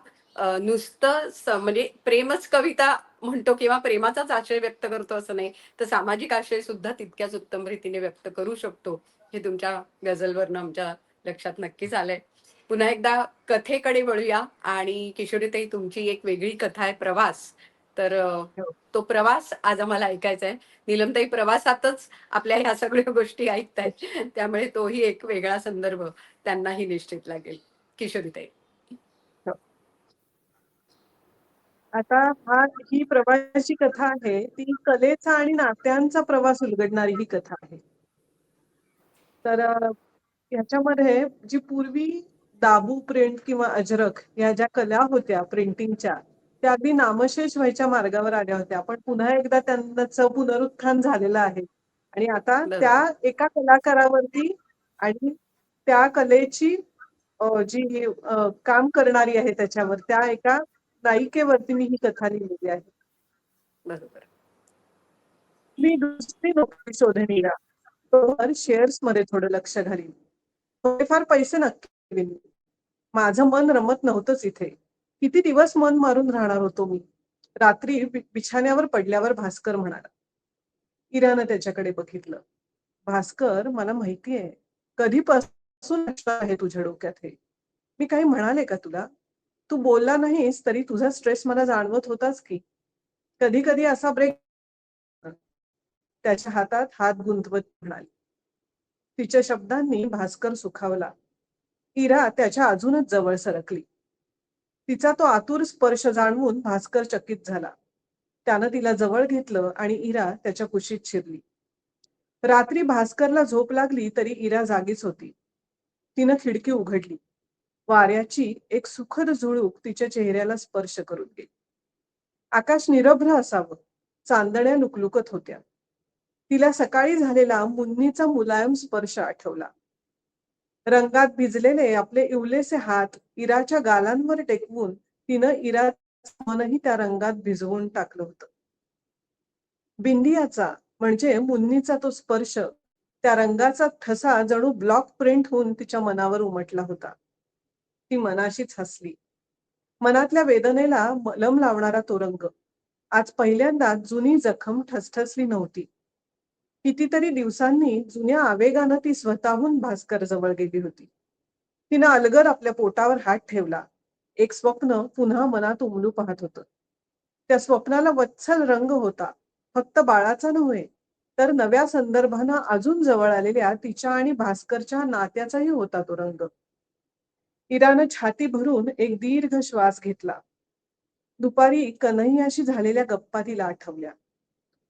नुसतं म्हणजे प्रेमच कविता म्हणतो किंवा प्रेमाचाच आशय व्यक्त करतो असं नाही, तर सामाजिक आशय सुद्धा तितक्याच उत्तम रीतीने व्यक्त करू शकतो, हे तुमच्या गझलवरनं आमच्या लक्षात नक्कीच आलंय. पुन्हा एकदा कथेकडे वळूया. आणि किशोरीताई, तुमची एक वेगळी कथा आहे, प्रवास. तर तो प्रवास आज आम्हाला ऐकायचा आहे. नीलमताई प्रवासातच आपल्या ह्या सगळ्या गोष्टी ऐकतायत, त्यामुळे तोही एक वेगळा संदर्भ त्यांनाही निश्चित लागेल. किशोरीताई. आता ही प्रवासाची कथा आहे, ती कलेचा आणि नात्यांचा प्रवास उलगडणारी ही कथा आहे. तर ह्याच्यामध्ये जी पूर्वी दाबू प्रिंट किंवा अजरक या ज्या कला होत्या प्रिंटिंगच्या, त्या अगदी नामशेष व्हायच्या मार्गावर आल्या होत्या. पण पुन्हा एकदा त्यांचं पुनरुत्थान झालेलं आहे. आणि आता त्या एका कलाकारावरती आणि त्या कलेची जी काम करणारी आहे त्याच्यावर, त्या एका नायिकेवरती मी ही कथा लिहिलेली आहे. बरोबर. मी दुसरी नोकरी शोधणीला शेअर्स मध्ये थोडं लक्ष घालीन, थोडेफार पैसे नक्की माझं मन रमत नव्हतंच इथे. किती दिवस मन मारून राहणार होतो मी. रात्री बिछाण्यावर पडल्यावर भास्कर म्हणाला. इरानं त्याच्याकडे बघितलं. भास्कर, मला माहितीये कधीपासून प्रश्न आहे तुझ्या डोक्यात हे. मी काही म्हणाले का तुला? तू बोलला नाहीस तरी तुझा स्ट्रेस मला जाणवत होताच की. कधी कधी असा ब्रेक. त्याच्या हातात हात गुंतवत म्हणाली. तिच्या शब्दांनी भास्कर सुखावला. इरा त्याच्या अजूनच जवळ सरकली. तिचा तो आतुर स्पर्श जाणवून भास्कर चकित झाला. त्यानं तिला जवळ घेतलं आणि इरा त्याच्या कुशीत शिरली. रात्री भास्करला झोप लागली तरी इरा जागीच होती. तिनं खिडकी उघडली. वाऱ्याची एक सुखद झुळूक तिच्या चेहऱ्याला स्पर्श करून गेली. आकाश निरभ्र असावं, चांदण्या लुकलुकत होत्या. तिला सकाळी झालेला मुन्नीचा मुलायम स्पर्श आठवला. रंगात भिजलेले आपले इवलेसे हात इराच्या गालांवर टेकवून तिनं इराचं मनही त्या रंगात भिजवून टाकलं होतं. बिंदियाचा म्हणजे मुन्नीचा तो स्पर्श, त्या रंगाचा ठसा जणू ब्लॉक प्रिंट होऊन तिच्या मनावर उमटला होता. ती मनाशीच हसली. मनातल्या वेदनेला मलम लावणारा तो रंग. आज पहिल्यांदा जुनी जखम ठसठसली नव्हती. कितीतरी दिवसांनी जुन्या आवेगानं ती स्वतःहून भास्कर जवळ गेली होती. तिनं अलगर आपल्या पोटावर हात ठेवला. एक स्वप्न पुन्हा मनात उमलू पाहत होतं. त्या स्वप्नाला वत्सल रंग होता. फक्त बाळाचा नव्हे तर नव्या संदर्भानं अजून जवळ आलेल्या तिच्या आणि भास्करच्या नात्याचाही होता तो रंग. इरानं छाती भरून एक दीर्घ श्वास घेतला. दुपारी कन्हैयाशी झालेल्या गप्पा तिला आठवल्या.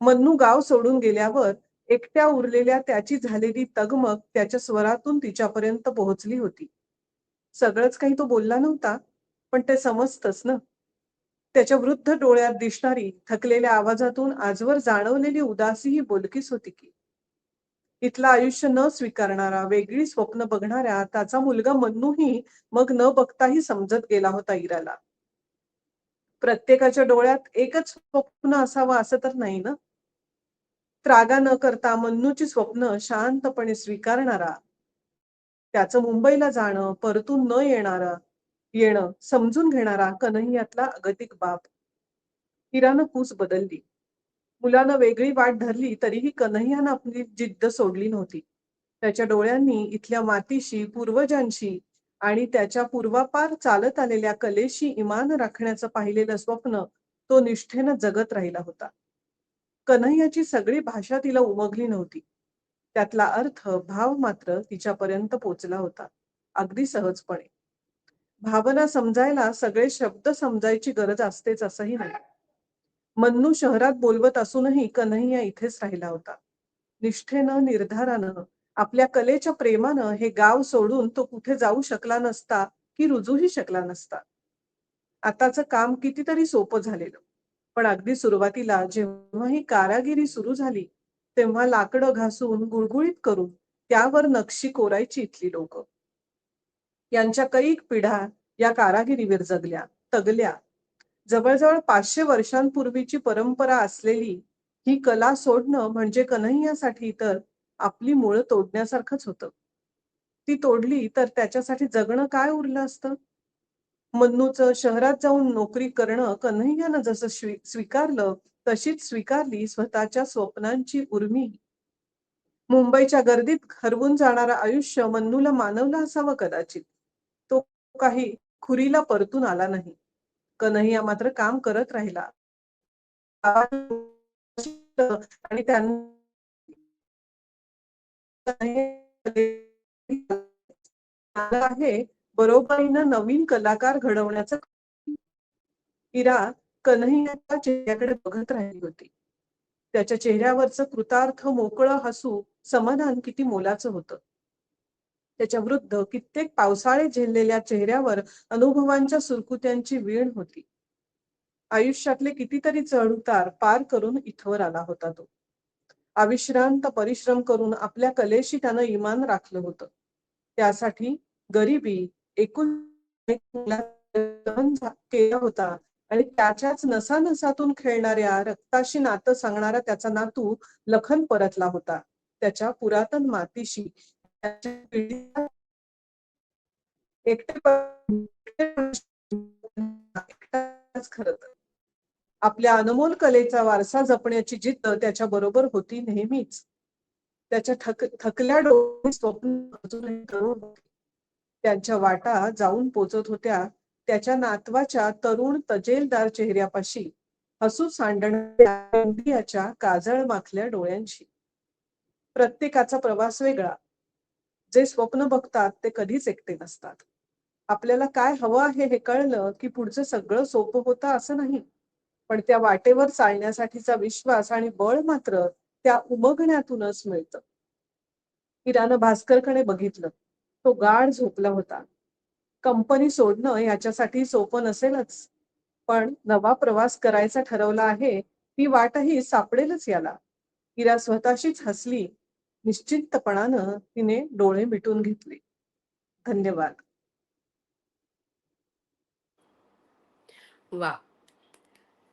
मन्नू गाव सोडून गेल्यावर एकट्या उरलेल्या त्याची झालेली तगमग त्याच्या स्वरातून तिच्यापर्यंत पोहोचली होती. सगळंच काही तो बोलला नव्हता, पण ते समजतच ना. त्याच्या वृद्ध डोळ्यात दिसणारी थकलेल्या आवाजातून आजवर जाणवलेली उदासीही बोलकीच होती की. इथलं आयुष्य न स्वीकारणारा, वेगळी स्वप्न बघणाऱ्या त्याचा मुलगा मन्नूही मग न बघताही समजत गेला होता इराला. प्रत्येकाच्या डोळ्यात एकच स्वप्न असावं असं तर नाही ना. त्रागा न करता मन्नूची स्वप्न शांतपणे स्वीकारणारा, त्याचं मुंबईला जाणं, परतून न येणं समजून घेणारा कन्हैयातला अगतिक बाप. इरानं कूस बदलली. मुलानं वेगळी वाट धरली तरीही कन्हैयानं आपली जिद्द सोडली नव्हती. त्याच्या डोळ्यांनी इथल्या मातीशी, पूर्वजांशी आणि त्याच्या पूर्वापार चालत आलेल्या कलेशी इमान राखण्याचं पाहिलेलं स्वप्न तो निष्ठेनं जगत राहिला होता. कन्हैयाची सगळी भाषा तिला उमगली नव्हती. त्यातला अर्थ, भाव मात्र तिच्यापर्यंत पोचला होता, अगदी सहजपणे. भावना समजायला सगळे शब्द समजायची गरज असतेच असंही नाही. मन्नू शहरात बोलवत असूनही कन्हैया इथेच राहिला होता. निष्ठेनं, निर्धारानं, आपल्या कलेच्या प्रेमानं हे गाव सोडून तो कुठे जाऊ शकला नसता की रुजूही शकला नसता. आताचं काम कितीतरी सोपं झालेलं, पण अगदी सुरुवातीला जेव्हा ही कारागिरी सुरू झाली तेव्हा लाकडं घासून, गुळगुळीत करून त्यावर नक्षी कोरायची इथली लोक. यांच्या कैक पिढ्या या कारागिरीवर तगल्या. जवळजवळ 500 वर्षांपूर्वीची परंपरा असलेली ही कला सोडणं म्हणजे कन्हैयासाठी तर आपली मुळं तोडण्यासारखंच होतं. ती तोडली तर त्याच्यासाठी जगणं काय उरलं असतं. मन्नूचं शहरात जाऊन नोकरी करणं कन्हैयानं जसं स्वीकारलं तशीच स्वीकारली स्वतःच्या स्वप्नांची उर्मी. मुंबईच्या गर्दीत हरवून जाणारं आयुष्य मन्नूला मानवलं असावं कदाचित. तो काही खुरीला परतून आला नाही. कन्हैया मात्र काम करत राहिला. आणि त्यांना आहे बरोबरीनं नवीन कलाकार घडवण्याचं. इरा कन्हैयाच्या चेहऱ्याकडे बघत राहिली होती. त्याच्या चेहऱ्यावरचं कृतार्थ मोकळं हसू, समाधान किती मोलाचं होतं. त्याच्या वृद्ध कित्येक पावसाळे झेललेल्या चेहऱ्यावर अनुभवांच्या सुरकुत्यांची वीण होती. आयुष्यातले कितीतरी चढ-उतार पार करून इथवर आला होता तो. अविश्रांत परिश्रम करून आपल्या कलेशी त्यानं इमान राखलं होतं. त्यासाठी गरिबी, एकूण केला होता आणि त्याच्याच नसानसातून खेळणाऱ्या, रक्ताशी नातं सांगणारा त्याचा नातू लखन परतला होता. त्याच्या पुरातन मातीशी, एकटेपणाच खरं तर. आपल्या अनमोल कलेचा वारसा जपण्याची जिद्द त्याच्या बरोबर होती नेहमीच. त्याच्या थकल्या डोळ्यांनी स्वप्न अजूनही तरुण होती. त्यांच्या वाटा जाऊन पोचत होत्या त्याच्या नातवाच्या तरुण तजेलदार चेहऱ्यापाशी, हसू सांडणाऱ्या इंडियाच्या काजळ माखल्या डोळ्यांशी. प्रत्येकाचा प्रवास वेगळा. जे स्वप्न बघतात ते कधीच एकटे नसतात. आपल्याला काय हवं आहे हे कळलं की पुढचं सगळं सोपं होतं असं नाही. पण त्या वाटेवर चालण्यासाठीचा विश्वास आणि बळ मात्र त्या उमगण्यातूनच मिळतं. इरानं भास्करकडे बघितलं. तो गाढ झोपला होता. कंपनी सोडणं याच्यासाठी सोपं नसेलच. पण नवा प्रवास करायचा ठरवला आहे, ती वाटही सापडेलच याला. इरा स्वतःशीच हसली. निश्चिंतपणानं तिने डोळे मिटून घेतले. धन्यवाद. वा.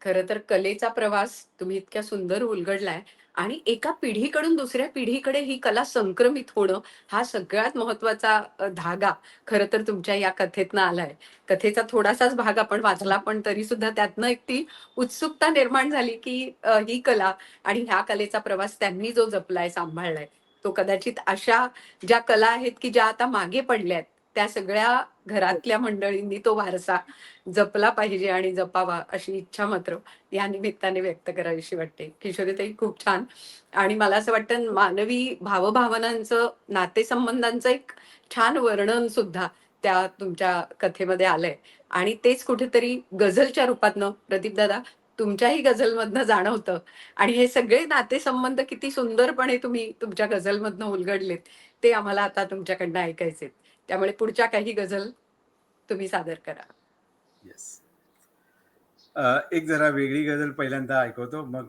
खरं तर कलेचा प्रवास तुम्ही इतक्या सुंदर उलगडलाय आणि एका पिढीकडून दुसऱ्या पिढीकडे ही कला संक्रमित होणं हा सगळ्यात महत्वाचा धागा खरं तर तुमच्या या कथेतनं आलाय. कथेचा थोडासाच भाग आपण वाचला, पण तरी सुद्धा त्यातनं एक ती उत्सुकता निर्माण झाली, की ही कला आणि ह्या कलेचा प्रवास त्यांनी जो जपलाय, सांभाळलाय, तो कदाचित अशा ज्या कला आहेत, की ज्या आता मागे पडल्यात, त्या सगळ्या घरातल्या मंडळींनी तो वारसा जपला पाहिजे आणि जपावा अशी इच्छा मात्र या निमित्ताने व्यक्त करावीशी वाटते. किशोरीताई खूप छान. आणि मला असं वाटतं मानवी भावभावनांचं, नातेसंबंधांचं एक छान वर्णन सुद्धा त्या तुमच्या कथेमध्ये आलंय. आणि तेच कुठेतरी गझलच्या रूपातनं प्रदीप दादा तुमच्याही गझलमधनं जाणवतं. आणि हे सगळे नातेसंबंध किती सुंदरपणे तुम्ही तुमच्या गझलमधनं उलगडलेत ते आम्हाला आता तुमच्याकडनं ऐकायचे. त्यामुळे पुढच्या काही गझल तुम्ही सादर करा. येस. एक जरा वेगळी गझल पहिल्यांदा ऐकवतो, मग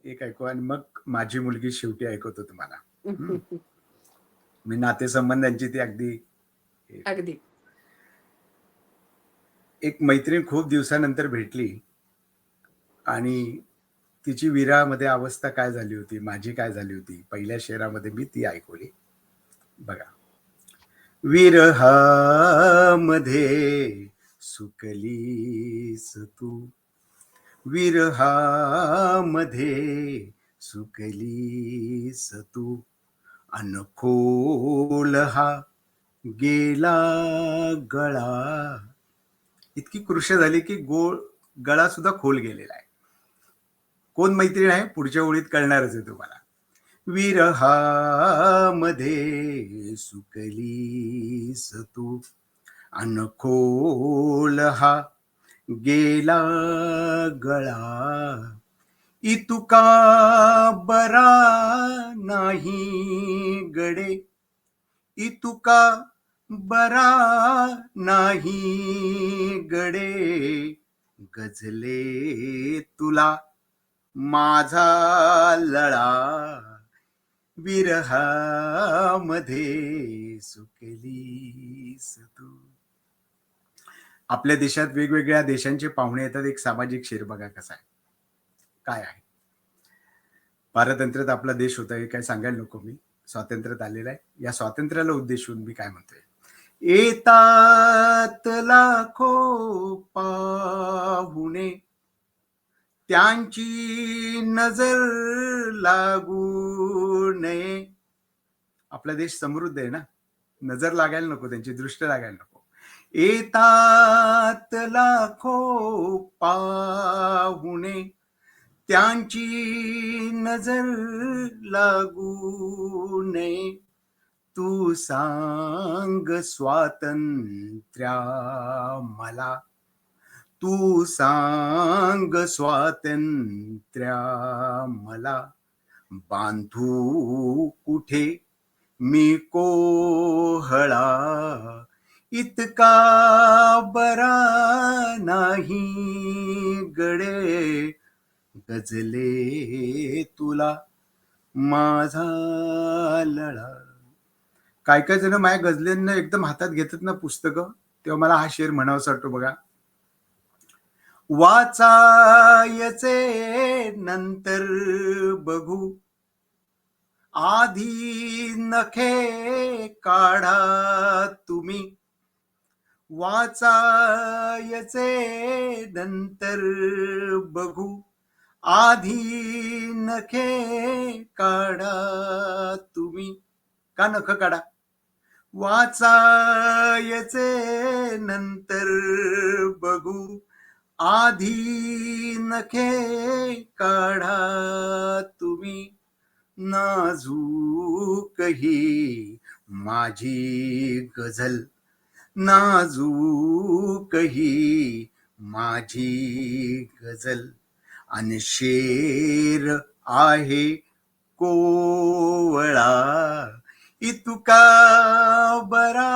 एक ऐकू आणि मग माझी मुलगी शेवटी ऐकवतो तुम्हाला. मी नातेसंबंधांची ती अगदी अगदी. एक मैत्रीण खूप दिवसानंतर भेटली आणि तिची विरहामध्ये अवस्था काय झाली होती, माझी काय झाली होती, पहिल्या शेरामध्ये मी ती ऐकवली. बघा. विरहामध्ये सुकलीस तू, विरहामध्ये सुकलीस तू, अनखोल हा गेला गळा. इतकी कृश झाली की गळा सुद्धा खोल गेलेला आहे. कोण मैत्रीण आहे पुढच्या ओळीत कळणारच आहे तुम्हाला. विरहामध्ये सुकलीस तू, अनखोल हा गेला गळा. इतुका बरा नाही गडे, इतुका बरा नाही गडे, गझले तुला माझा लळा. विरहामध्ये सुकलीस तू. आपल्या देशात वेगवेगळ्या देशांचे पाहुणे येतात. एक सामाजिक शेर बघा कसा आहे, काय आहे. पारतंत्र्यात आपला देश होता हे काय सांगायला नको मी. स्वातंत्र्यात आलेला आहे. या स्वातंत्र्याला उद्देशून मी काय म्हणतोय, येतात लाखो पाहुणे, त्यांची नजर लागू नये. आपला देश समृद्ध आहे ना, नजर लागायला नको, त्यांची दृष्टी लागायला नको. येतात लाखो पाहुणे, त्यांची नजर लागू नये. तू सांग स्वातंत्र्या मला, तू सांग स्वातंत्र्या मला, बांधू कुठे मी कोहळा. इतका बरा नाही गडे, गझले तुला माझा लळा. काय काय जण माझ्या गझलेंना एकदम हातात घेतात ना पुस्तकं, तेव्हा मला हा शेर म्हणावासा वाटतो बघा. वाचायचे नंतर बघू, आधी नखे काढा तुम्ही, वाचायचे नंतर बघू. आधी नखे काढा तुम्ही, का नख काढा? वाचायचे नंतर बघू. आधी नखे काढा तुम्ही. नाजूकही माझी गझल, नाजूकही माझी गझल, आणि शेर आहे कोवळा, इतुका बरा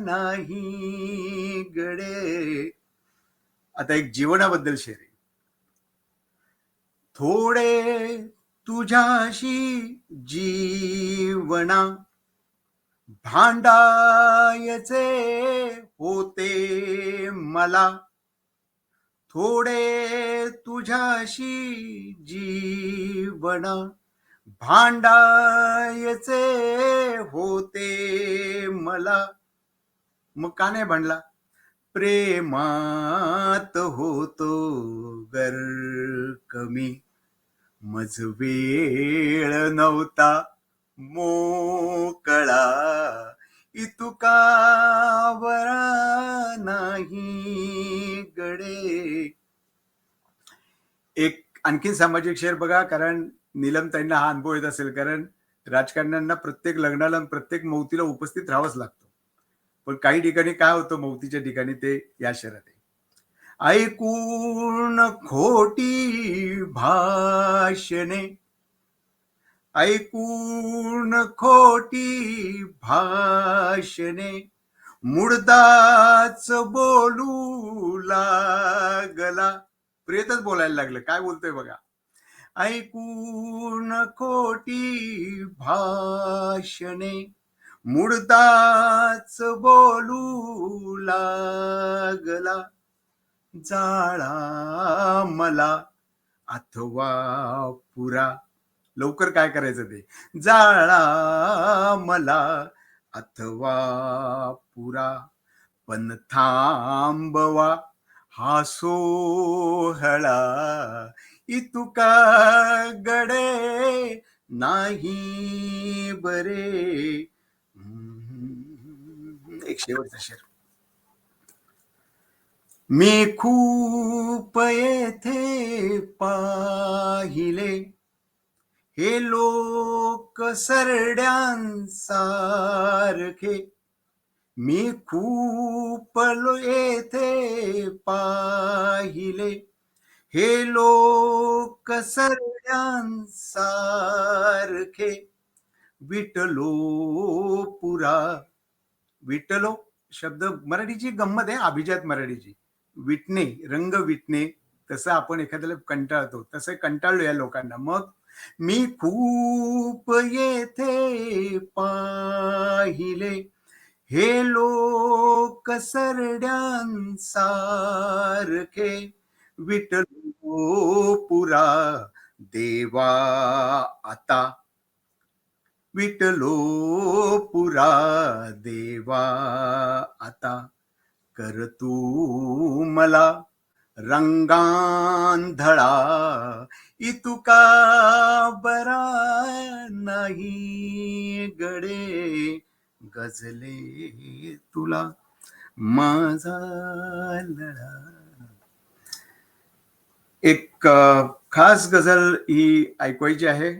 नाही गडे. आता एक जीवनाबद्दल शेर आहे. थोडे तुझ्याशी जीवना, भांडायचे होते मला. थोडे तुझ्याशी जीवना, भांडायचे होते मला. मग का नाही भांडला? प्रेमात होतो गर कमी, मज वेळ नव्हता मोकळा, इतुका बरा नाही गडे. एक आणखीन सामाजिक शेर बघा, कारण नीलमताईंना हा अनुभव येत असेल, कारण राजकारण्यांना प्रत्येक लग्नाला प्रत्येक मौतीला उपस्थित राहावंच लागतं. पण काही ठिकाणी काय होतं, मौतीच्या ठिकाणी ते या शहरात आहे. ऐकून खोटी भाषणे, ऐकून खोटी भाषणे, मुडदाच बोलू लागला. प्रेतच बोलायला लागलं. काय बोलतोय बघा. ऐकून खोटी भाषणे, मुडदाच बोलू लागला. जाळा मला अथवा पुरा, लवकर काय करायचं ते. जाळा मला अथवा पुरा, पण थांबवा हा सोहळा, इतुका गडे नाही बरे. एक शेवटचा शेर. मी खूप येथे पाहिले, हे लोक सरड्यांसारखे. मी खूप येथे पाहिले, हे लोक सरड्यांसारखे. विटलो पुरा, विटलो शब्द मराठीची गंमत आहे, अभिजात मराठीची. विटणे, रंग विटणे, तसं आपण एखाद्याला कंटाळतो, तसं कंटाळलो या लोकांना. मग मी खूप येथे पाहिले, हे लोक सरड्यांसारखे. विटलो पुरा देवा आता, विटलो पुरा देवा आता. कर तू मला रंगांधळा, इतुका बरा नाही गडे. गजले तुला माझा लढा. एक खास गझल ही ऐकवायची आहे.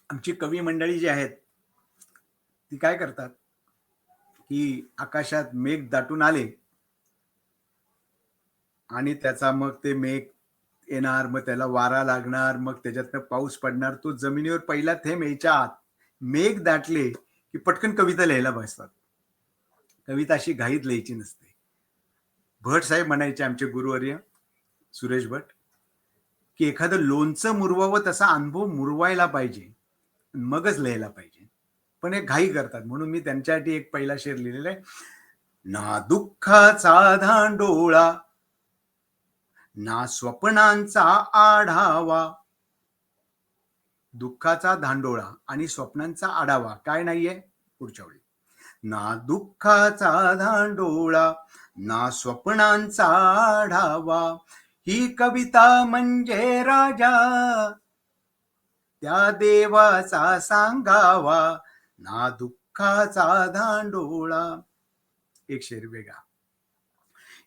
आमची कवी मंडळी जी आहेत ती काय करतात की आकाशात मेघ दाटून आले आणि त्याचा मग ते मेघ येणार, मग त्याला वारा लागणार, मग त्याच्यातनं पाऊस पडणार. तो जमिनीवर पहिला थेंब यायच्या आत मेघ दाटले की पटकन कविता लिहायला बसतात. कविता अशी घाईत लिहायची नसते. भट साहेब म्हणायचे, आमचे गुरुवर्य सुरेश भट, की एखादं लोणचं मुरवावं तसा अनुभव मुरवायला पाहिजे, मगच लिहायला पाहिजे. पण हे घाई करतात. म्हणून मी त्यांच्यासाठी एक पहिला शेर लिहिलेला आहे. ना दुःखाचा धांडोळा, ना स्वप्नांचा आढावा. दुःखाचा धांडोळा आणि स्वप्नांचा आढावा काय नाहीये पुढच्या वेळी. ना दुःखाचा धांडोळा ना स्वप्नांचा आढावा, ही कविता म्हणजे राजा त्या देवाचा सांगावा. ना दुःखाचा धांडोळा. एक शेर वेगळा.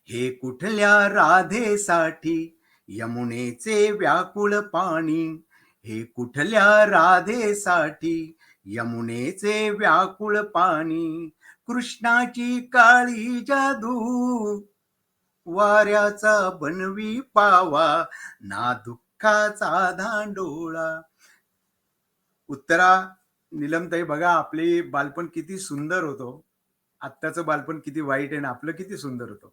हे कुठल्या राधेसाठी यमुनेचे व्याकुळ पाणी. हे कुठल्या राधेसाठी यमुनेचे व्याकुळ पाणी. कृष्णाची काळी जादू वाऱ्याचा बनवी पावा. ना दुःखाचा धांडोळा. उत्तरा नीलमताई, बघा आपले बालपण किती सुंदर होतं. आत्ताचं बालपण किती वाईट आहे ना आपलं किती सुंदर होतं.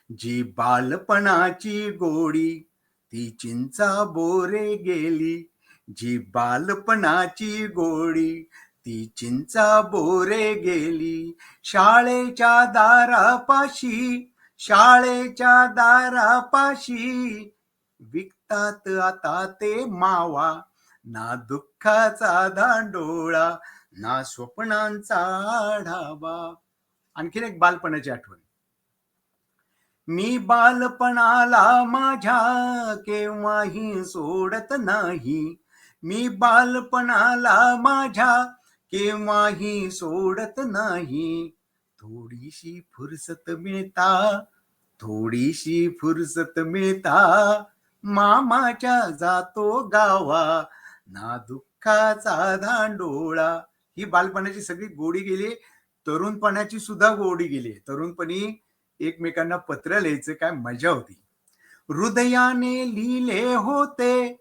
जी बालपणाची गोडी ती चिंचा बोरे गेली. जी बालपणाची गोडी ती चिंचा बोरे गेली. शाळेच्या दारापाशी शाळेच्या दारापाशी विकतात आता ते मावा. ना दुःखाचा धांडोळा ना स्वप्नांचा आढावा. आणखीन एक बालपणाची आठवण. मी बालपणाला माझ्या केव्हाही सोडत नाही. मी बालपणाला माझ्या केव्हाही सोडत नाही. थोडीशी फुरसत मिळता थोडीशी फुरसत मिळता मामाच्या जातो गावा. ना दुःखाचा धांडोळा. ही बालपणाची सगळी गोडी गेली. तरुणपणाची सुद्धा गोडी गेली. तरुणपणी एकमेकांना पत्र लिहायचं काय मजा होती. हृदयाने लिहिले होते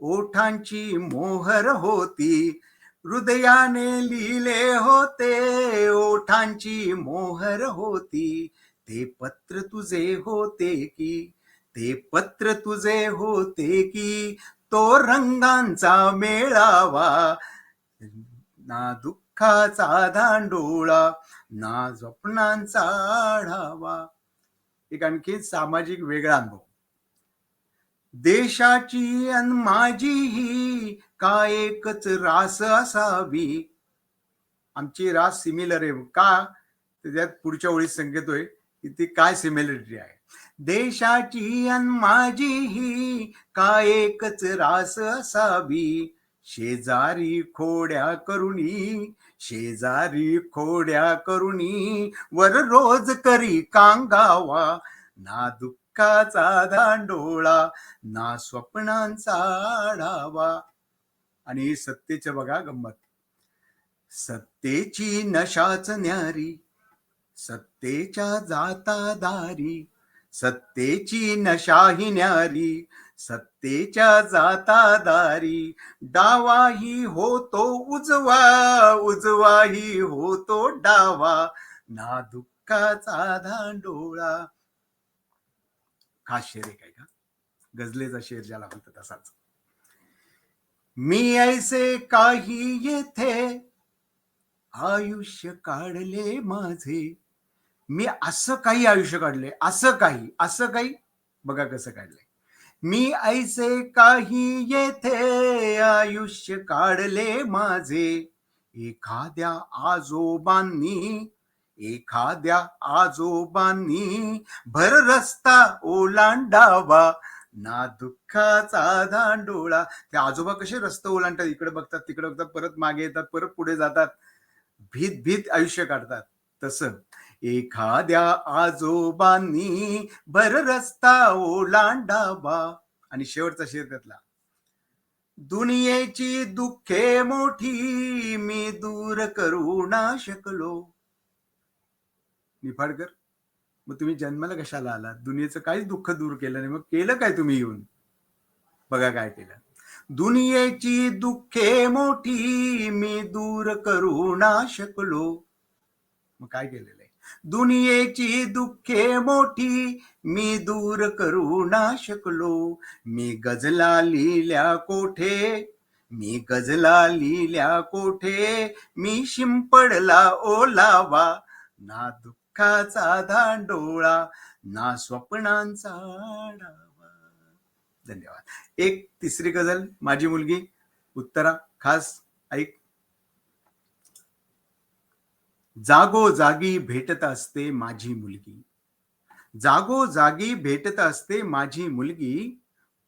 ओठांची मोहर होती. हृदयाने लिहिले होते ओठांची मोहर होती. ते पत्र तुझे होते की ते पत्र तुझे होते की तो रंगांचा मेळावा. ना दुःखाचा धांडोळा ना स्वप्नांचा आढावा. एक आणखी सामाजिक वेगळा अनुभव. देशाची अन माझी ही का एकच रास असावी. आमची रास सिमिलर आहे का त्याच्यात पुढच्या ओळीत सांगतोय की ती काय सिमिलरिटी आहे. देशाची अन माझी ही का एकच रास असावी. शेजारी खोड्या करुणी शेजारी खोड्या करुणी वर रोज करी कांगावा. ना दुःखाचा धांडोळा ना स्वप्नांचा आढावा. आणि सत्तेचं बघा गंमत. सत्तेची नशाच न्यारी सत्तेच्या जाता दारी. सत्तेची नशाही न्यारी सत्तेच्या जाता दारी. डावाही होतो उजवा उजवाही होतो डावा. ना दुःखाचा धांडोळा. खास शेर आहे काय का गझलेचा शेर ज्याला म्हणतात तसाच. मी ऐसे काही येथे आयुष्य काढले माझे. मी असं काही आयुष्य काढले. असं काही बघा कसं काढलंय. मी ऐसे काही येथे आयुष्य काढले माझे. एखाद्या आजोबांनी भर रस्ता ओलांडावा. ना दुःखाचा धांडोळा. ते आजोबा कसे रस्ता ओलांडतात. इकडे बघतात तिकडे बघतात परत मागे येतात परत पुढे जातात. भीत आयुष्य काढतात. तसं एखाद्या आजोबांनी भर रस्ता ओलांडावा. आणि शेवटचा शेर त्यातला. दुनियेची दुःखे मोठी मी दूर करू ना शकलो. निफाडकर, मग तुम्ही जन्माला कशाला आलात. दुनियेचं काहीच दुःख दूर केलं नाही. मग केलं काय तुम्ही येऊन. बघा काय केलं. दुनियेची दुःखे मोठी मी दूर करू ना शकलो. मग काय केलेलं आहे. दुनियेची दुःखे मोठी मी दूर करू ना शकलो. मी गझला लिहिल्या कोठे मी शिंपडला ओलावा. ना दुःखाचा धांडोळा ना स्वप्नांचा डावा. धन्यवाद. एक तिसरी गझल माझी मुलगी उत्तरा खास ऐक. जागोजागी भेटत असते माझी मुलगी, जागोजागी भेटत असते माझी मुलगी,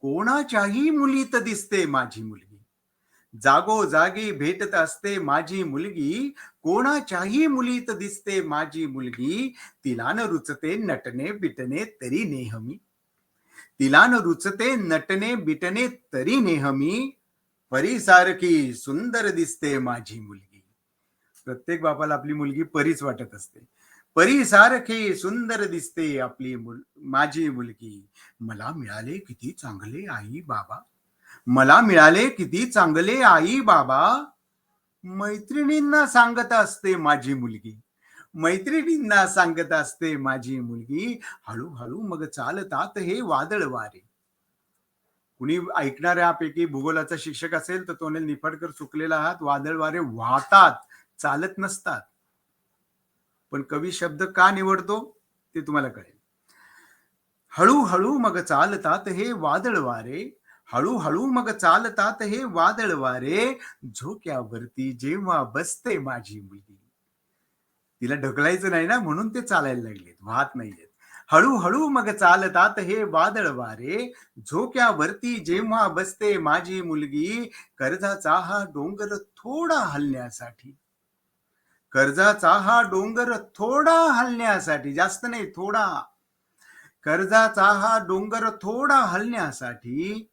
कोणाच्याही मुलीत दिसते माझी मुलगी. जागोजागी भेटत असते माझी मुलगी, कोणाच्याही मुलीत दिसते माझी मुलगी. तिला न रुचते नटणे बिटणे तरी नेहमी, तिला न रुचते नटणे बिटणे तरी नेहमी, परीसारखी सुंदर दिसते माझी मुलगी. प्रत्येक बापाला आपली मुलगी परीच वाटत असते. परीसारखी सुंदर दिसते आपली माझी मुलगी. मला मिळाले किती चांगले आई बाबा, मला मिळाले किती चांगले आई बाबा, मैत्रिणींना सांगत असते माझी मुलगी, मैत्रिणींना सांगत असते माझी मुलगी. हळूहळू मग चालतात हे वादळ वारे. कुणी ऐकणाऱ्यापैकी भूगोलाचा शिक्षक असेल तर तो निफाडकर चुकलेला आहात. वादळ वारे वाहतात, चालत नसतात. पण कवी शब्द का निवडतो ते तुम्हाला कळेल. हळूहळू मग चालतात हे वादळ वारे, हळूहळू मग चालतात हे वादळ वारे, झोक्यावरती जेव्हा बसते माझी मुलगी. तिला ढकलायचं नाही ना, म्हणून ते चालायला लागलेत, वाहत नाहीयेत. हळूहळू मग चालतात हे वादळ वारे, झोक्यावरती जेव्हा बसते माझी मुलगी. कर्जाचा हा डोंगर थोडा हलण्यासाठी, कर्जाचा हा डोंगर थोडा हलण्यासाठी, जास्त नाही थोडा, कर्जाचा हा डोंगर थोडा हलण्यासाठी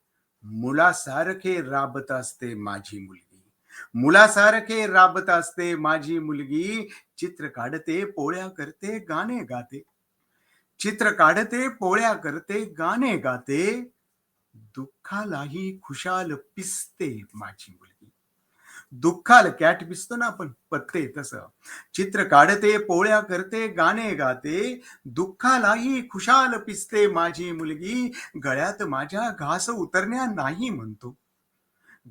मुलासारखे राबत असते माझी मुलगी, मुलासारखे राबत असते माझी मुलगी. चित्र काढते पोळ्या करते गाणे गाते, चित्र काढते पोळ्या करते गाणे गाते, दुःखालाही खुशाल पिसते माझी मुलगी. दुःखाला कॅट पिसतो ना आपण पत्ते तसं. चित्र काढते पोळ्या करते गाणे गाते, दुःखालाही खुशाल पिसते माझी मुलगी. गळ्यात माझ्या घास उतरण्या नाही म्हणतो,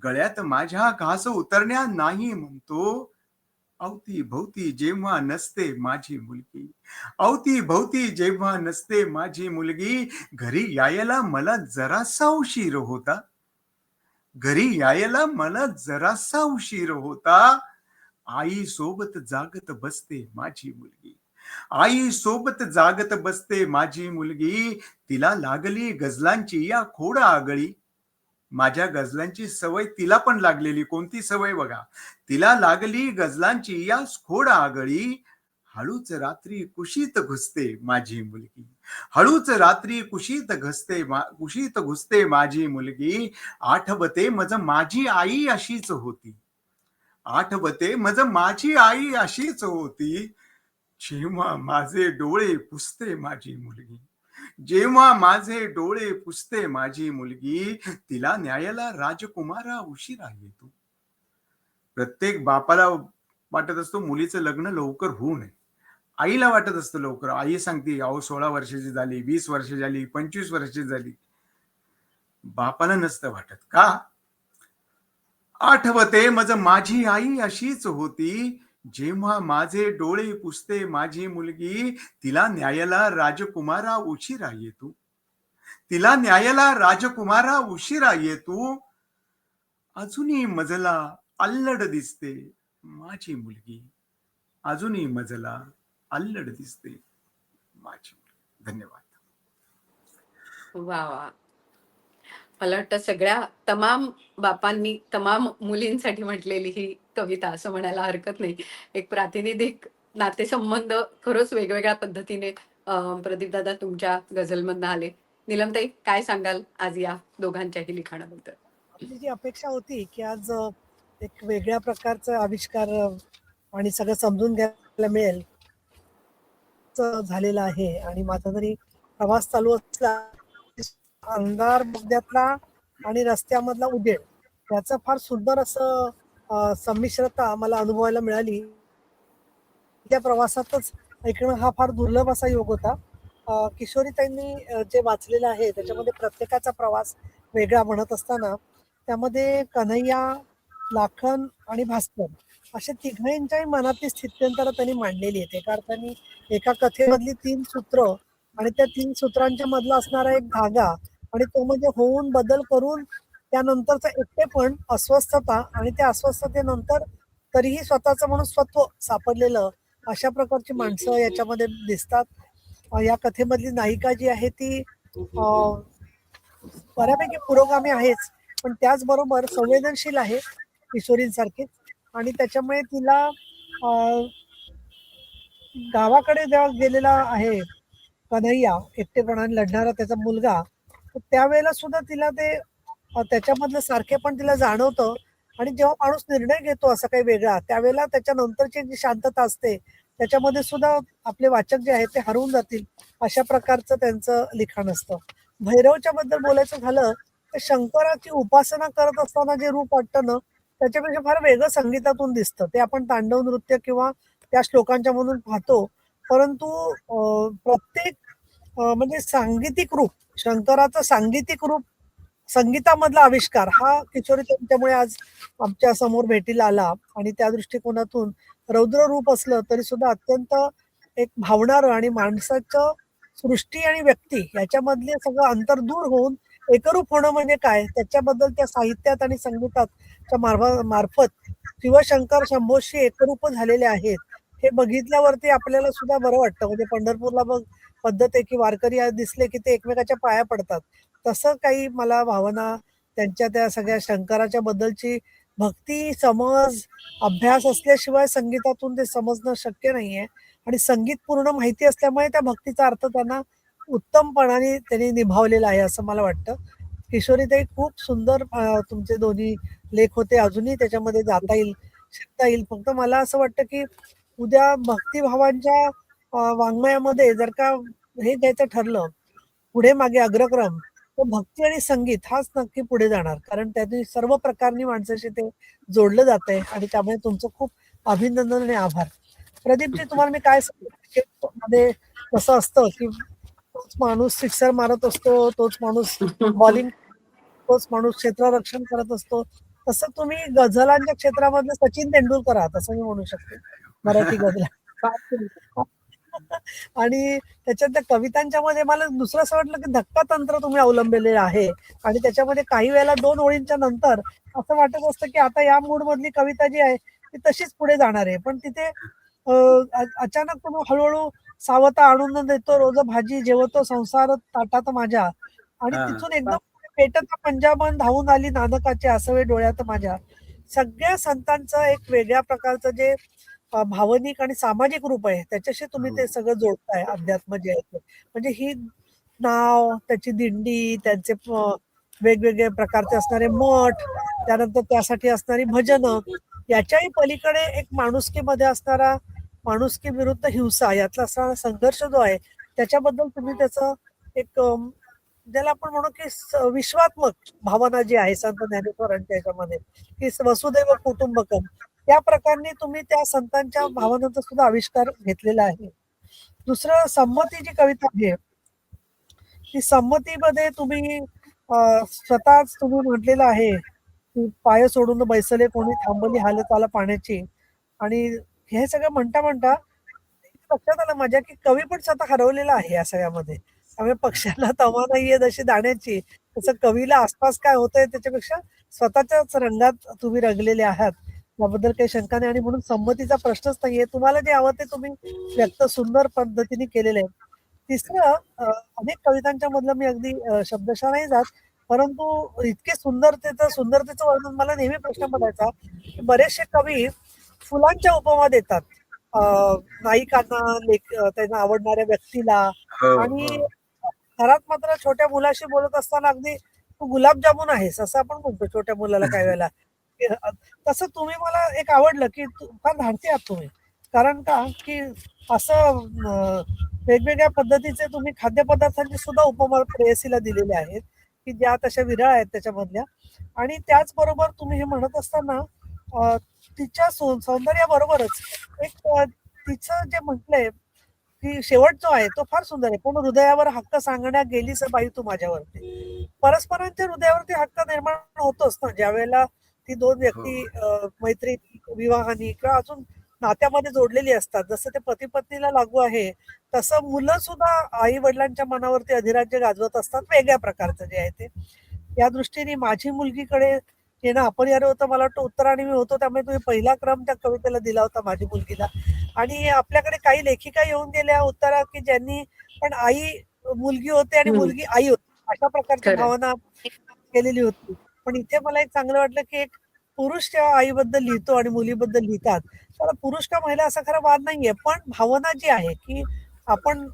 गळ्यात माझ्या घास उतरण्या नाही म्हणतो. अवती भोवती जेव्हा नसते माझी मुलगी, अवती भोवती जेव्हा नसते माझी मुलगी. घरी यायला मला जरासा उशीर होता, घरी यायला मला जरासा उशीर होता. आई सोबत जागत बसते माझी मुलगी, आई सोबत जागत बसते माझी मुलगी. तिला लागली गझलांची या खोड आगळी, माझ्या गझलांची सवय तिला पण लागलेली. कोणती सवय बघा, तिला लागली गझलांची या खोड आगळी. हळूच रात्री कुशीत घुसते माझी मुलगी, हळूच रात्री कुशीत घुसते माझी मुलगी. आठवते मज माझी आई अशीच होती, आठवते मज माझी आई अशीच होती. जेव्हा माझे डोळे पुसते माझी मुलगी, जेव्हा माझे डोळे पुसते माझी मुलगी. तिला न्यायला राजकुमारा उशिरा येतो. प्रत्येक बापाला वाटत असतो मुलीचं लग्न लवकर होऊ नये, आईला वाटत असतं लवकर. आई सांगते अहो 16 वर्षाची झाली, 20 वर्ष झाली, 25 वर्षाची झाली. बापाला नसतं वाटत. का? आठवते मज माझी आई अशीच होती, जेव्हा माझे डोळे पुसते माझी मुलगी. तिला न्यायला राजकुमारा उशिरा येतो, तिला न्यायला राजकुमारा उशिरा येतो. अजूनही मजला अल्लड दिसते माझी मुलगी, अजूनही मजला अल्लड दिसते माझी मुलगी. धन्यवाद. वा वा. मला वाटतं सगळ्या तमाम बापांनी तमाम मुलींसाठी म्हटलेली ही कविता असं म्हणायला हरकत नाही. एक प्रातिनिधिक नातेसंबंध खरंच वेगवेगळ्या पद्धतीने प्रदीप दादा तुमच्या गझलमधनं आले. नीलमताई काय सांगाल आज या दोघांच्याही लिखाणाबद्दल? आपली जी अपेक्षा होती की आज एक वेगळ्या प्रकारचा आविष्कार आणि सगळं समजून घ्यायला मिळेल झालेला आहे. आणि माझा जरी प्रवास चालू असला, अंधार बोगद्यातला आणि रस्त्यामधला उजेड याचं फार सुंदर असं संमिश्रता मला अनुभवायला मिळाली. त्या प्रवासातच ऐकणं हा फार दुर्लभ असा योग होता. किशोरीताईंनी जे वाचलेलं आहे त्याच्यामध्ये प्रत्येकाचा प्रवास वेगळा म्हणत असताना त्यामध्ये कन्हैया, लाखन आणि भास्कर अशा तिघांच्याही मनातली स्थित्यंतरं त्यांनी मांडलेली आहेत. एका अर्थाने एका कथेमधली 3 सूत्र आणि त्या 3 सूत्रांच्या मधला असणारा एक धागा आणि तो म्हणजे होऊन बदल करून त्यानंतरचं एकटेपण, अस्वस्थता आणि त्या अस्वस्थतेनंतर तरीही स्वतःचं म्हणून स्वत्व सापडलेलं अशा प्रकारची माणसं याच्यामध्ये दिसतात. या कथेमधली नायिका जी आहे ती बऱ्यापैकी पुरोगामी आहेच, पण त्याचबरोबर संवेदनशील आहे किशोरींसारखीच. आणि त्याच्यामुळे तिला गावाकडे जेव्हा गेलेला आहे कन्हैया, एकटेपणाने लढणारा त्याचा मुलगा, तर त्यावेळेला सुद्धा तिला ते त्याच्यामधलं सारखेपण तिला जाणवतं. आणि जेव्हा माणूस निर्णय घेतो असा काही वेगळा, त्यावेळेला त्याच्यानंतरची जी शांतता असते त्याच्यामध्ये सुद्धा आपले वाचक जे आहेत ते हरवून जातील, अशा प्रकारचं त्यांचं लिखाण असतं. भैरवच्या बद्दल बोलायचं झालं तर शंकराची उपासना करत असताना जे रूप वाटतं ना, त्याच्यापेक्षा फार वेगळं संगीतातून दिसतं. ते आपण तांडव नृत्य किंवा त्या श्लोकांच्या मधून पाहतो, परंतु प्रत्येक म्हणजे सांगीतिक रूप, शंकराचं सांगीतिक रूप, संगीतामधला आविष्कार हा किशोरी त्यांच्यामुळे आज आमच्या समोर भेटीला आला. आणि त्या दृष्टिकोनातून रौद्र रूप असलं तरी सुद्धा अत्यंत एक भावणारं आणि माणसाचं सृष्टी आणि व्यक्ती याच्यामधले सगळं अंतर दूर होऊन एकरूप होणं म्हणजे काय, त्याच्याबद्दल त्या साहित्यात आणि संगीताच्या मार्फत शिवशंकर शंभोशी एकरूप झालेले आहेत हे बघितल्यावरती आपल्याला सुद्धा बरं वाटतं. म्हणजे पंढरपूरला बघ पद्धत आहे की वारकरी दिसले की ते एकमेकाच्या पाया पडतात. तसं काही मला भावना त्यांच्या त्या सगळ्या शंकराच्या बद्दलची भक्ती, समज, अभ्यास असल्याशिवाय संगीतातून ते समजणं शक्य नाहीये. आणि संगीत पूर्ण माहिती असल्यामुळे त्या भक्तीचा अर्थ त्यांना उत्तमपणाने त्यांनी निभावलेला आहे असं मला वाटतं. किशोरीताई खूप सुंदर तुमचे दोन्ही लेख होते. अजूनही त्याच्यामध्ये जाता येईल, शिकता येईल. फक्त मला असं वाटतं की उद्या भक्तिभावांच्या वाङ्मयामध्ये जर का हे घ्यायचं ठरलं पुढे मागे अग्रक्रम, तर भक्ती आणि संगीत हाच नक्की पुढे जाणार. कारण त्यातून सर्व प्रकारनी माणसाशी ते जोडलं जातंय. आणि त्यामुळे तुमचं खूप अभिनंदन आणि आभार. प्रदीपजी, तुम्हाला मी काय सांगू, क्रिकेटमध्ये कसं असतं की तोच माणूस सिक्सर मारत असतो, तोच माणूस बॉलिंग, तोच माणूस क्षेत्ररक्षण करत असतो. तसं तुम्ही गझलांच्या क्षेत्रामधले सचिन तेंडुलकर आहात असं मी म्हणू शकते, मराठी गझला. आणि त्याच्यात त्या कवितांच्या मध्ये मला दुसरं असं वाटलं की धक्का तंत्र तुम्ही अवलंबलेलं आहे. आणि त्याच्यामध्ये काही वेळेला 2 ओळींच्या नंतर असं वाटत असतं की आता या मूड मधली कविता जी आहे ती तशीच पुढे जाणार आहे, पण तिथे अचानक तुम्ही हळूहळू सावता आणून देतो रोज भाजी जेवतो संसार ताटात माझ्या. आणि हा. तिथून एकदम पेटत पंजाबन धावून आली नानकाचे आसवे डोळ्यात माझ्या. सगळ्या संतांचं एक वेगळ्या प्रकारचं जे भावनिक आणि सामाजिक रूप आहे त्याच्याशी तुम्ही ते सगळं जोडताय अध्यात्म जे आहे ते. म्हणजे ही नाव, त्याची दिंडी, त्यांचे वेगवेगळे प्रकारचे असणारे मठ, त्यानंतर त्यासाठी असणारी भजनं, याच्याही पलीकडे एक माणुसकीमध्ये असणारा माणुसकी विरुद्ध हिंसा यातला असणारा संघर्ष जो आहे त्याच्याबद्दल तुम्ही त्याचं एक ज्याला आपण म्हणू की विश्वात्मक भावना जी आहे संत ज्ञानेश्वरांच्या याच्यामध्ये की वसुदैव कुटुंबकम, त्या प्रकारे तुम्ही त्या संतांच्या भावनांचा सुद्धा आविष्कार घेतलेला आहे. दुसरं संमती जी कविता आहे ती संमतीमध्ये तुम्ही स्वतःच तुम्ही म्हटलेलं आहे की पाय सोडून बैसले कोणी थांबली हालत आला पाण्याची. आणि हे सगळं म्हणता म्हणता लक्षात आलं माझ्या की कवी पण स्वतः हरवलेला आहे या सगळ्यामध्ये. त्यामुळे पक्षाला तमा नाहीये जशी दाण्याची, तसं कवीला आसपास काय होतंय त्याच्यापेक्षा स्वतःच्याच रंगात तुम्ही रंगलेले आहात, याबद्दल काही शंका नाही. आणि म्हणून संमतीचा प्रश्नच नाहीये. तुम्हाला जे हवं ते तुम्ही व्यक्त सुंदर पद्धतीने केलेले आहे. तिसरं अनेक कवितांच्या मधलं मी अगदी शब्दशः नाही जात, परंतु इतके सुंदरतेचं वर्णन मला नेहमी प्रश्न पडायचा की बरेचसे कवी फुलांच्या उपमा देतात नायिकांना, त्यांना आवडणाऱ्या व्यक्तीला. हो, आणि हो. घरात मात्र छोट्या मुलाशी बोलत असताना अगदी तू गुलाबजामुन आहेस असं आपण म्हणतो छोट्या मुलाला काही वेळेला. तसं तुम्ही मला एक आवडलं की फार धाडसी आहात तुम्ही. कारण का की असं वेगवेगळ्या पद्धतीचे तुम्ही खाद्यपदार्थांची सुद्धा उपमा प्रेयसीला दिलेले आहेत की ज्या तशा विरळ आहेत त्याच्यामधल्या. आणि त्याचबरोबर तुम्ही हे म्हणत असताना तिच्या सौंदर्याबरोबरच एक तिचं जे म्हटलंय की शेवट जो आहे तो फार सुंदर आहे. पण हृदयावर हक्क सांगण्या गेलीस बाई तू माझ्यावरती. परस्परांच्या हृदयावरती हक्क निर्माण होतोच ना ज्या वेळेला ती दोन व्यक्ती मैत्री, विवाहानी किंवा अजून नात्यामध्ये जोडलेली असतात. जसं ते पती पत्नीला लागू आहे, तसं मुलं सुद्धा आई वडिलांच्या मनावरती अधिराज्य गाजवत असतात, वेगळ्या प्रकारचं जे आहे ते. या दृष्टीने माझी मुलगीकडे येणं अपरिहार्य होतं. मला वाटतं उत्तराने मी होतो, त्यामुळे तुम्ही पहिला क्रम त्या कवितेला दिला होता माझी मुलगीला. आणि आपल्याकडे काही लेखिका येऊन गेल्या उत्तरा, की ज्यांनी पण आई मुलगी होते आणि मुलगी आई होती, अशा प्रकारची खरंय. भावना केलेली होती. पण इथे मला एक चांगलं वाटलं, की एक पुरुष जेव्हा आईबद्दल लिहितो आणि मुलीबद्दल लिहितात, त्याला पुरुष का महिला असा खरा वाद नाहीये. पण भावना जी आहे, की आपण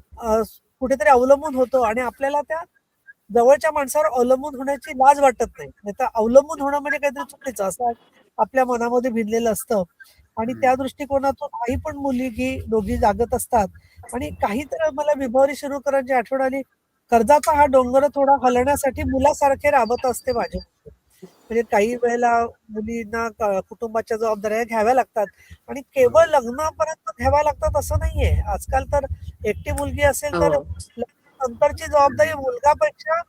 कुठेतरी अवलंबून होतो आणि आपल्याला त्या जवळच्या माणसावर अवलंबून होण्याची लाज वाटत नाही. नाहीतर अवलंबून होणं म्हणजे काहीतरी चुकीचं असं आपल्या मनामध्ये भिनलेलं असतं. आणि त्या दृष्टिकोनातून आई पण मुलगी दोघी जागत असतात आणि काहीतरी मला विभावरी शिरूरकरांची आठवण आली. कर्जाचा हा डोंगर थोडा हलण्यासाठी मुलासारखे राबत असते माझे. म्हणजे काही वेळेला मुलींना कुटुंबाच्या जबाबदाऱ्या घ्याव्या लागतात आणि केवळ लग्नापर्यंत घ्याव्या लागतात असं नाहीये. आजकाल तर एकटी मुलगी असेल तर हो. नंतरची जबाबदारी मुलगापेक्षा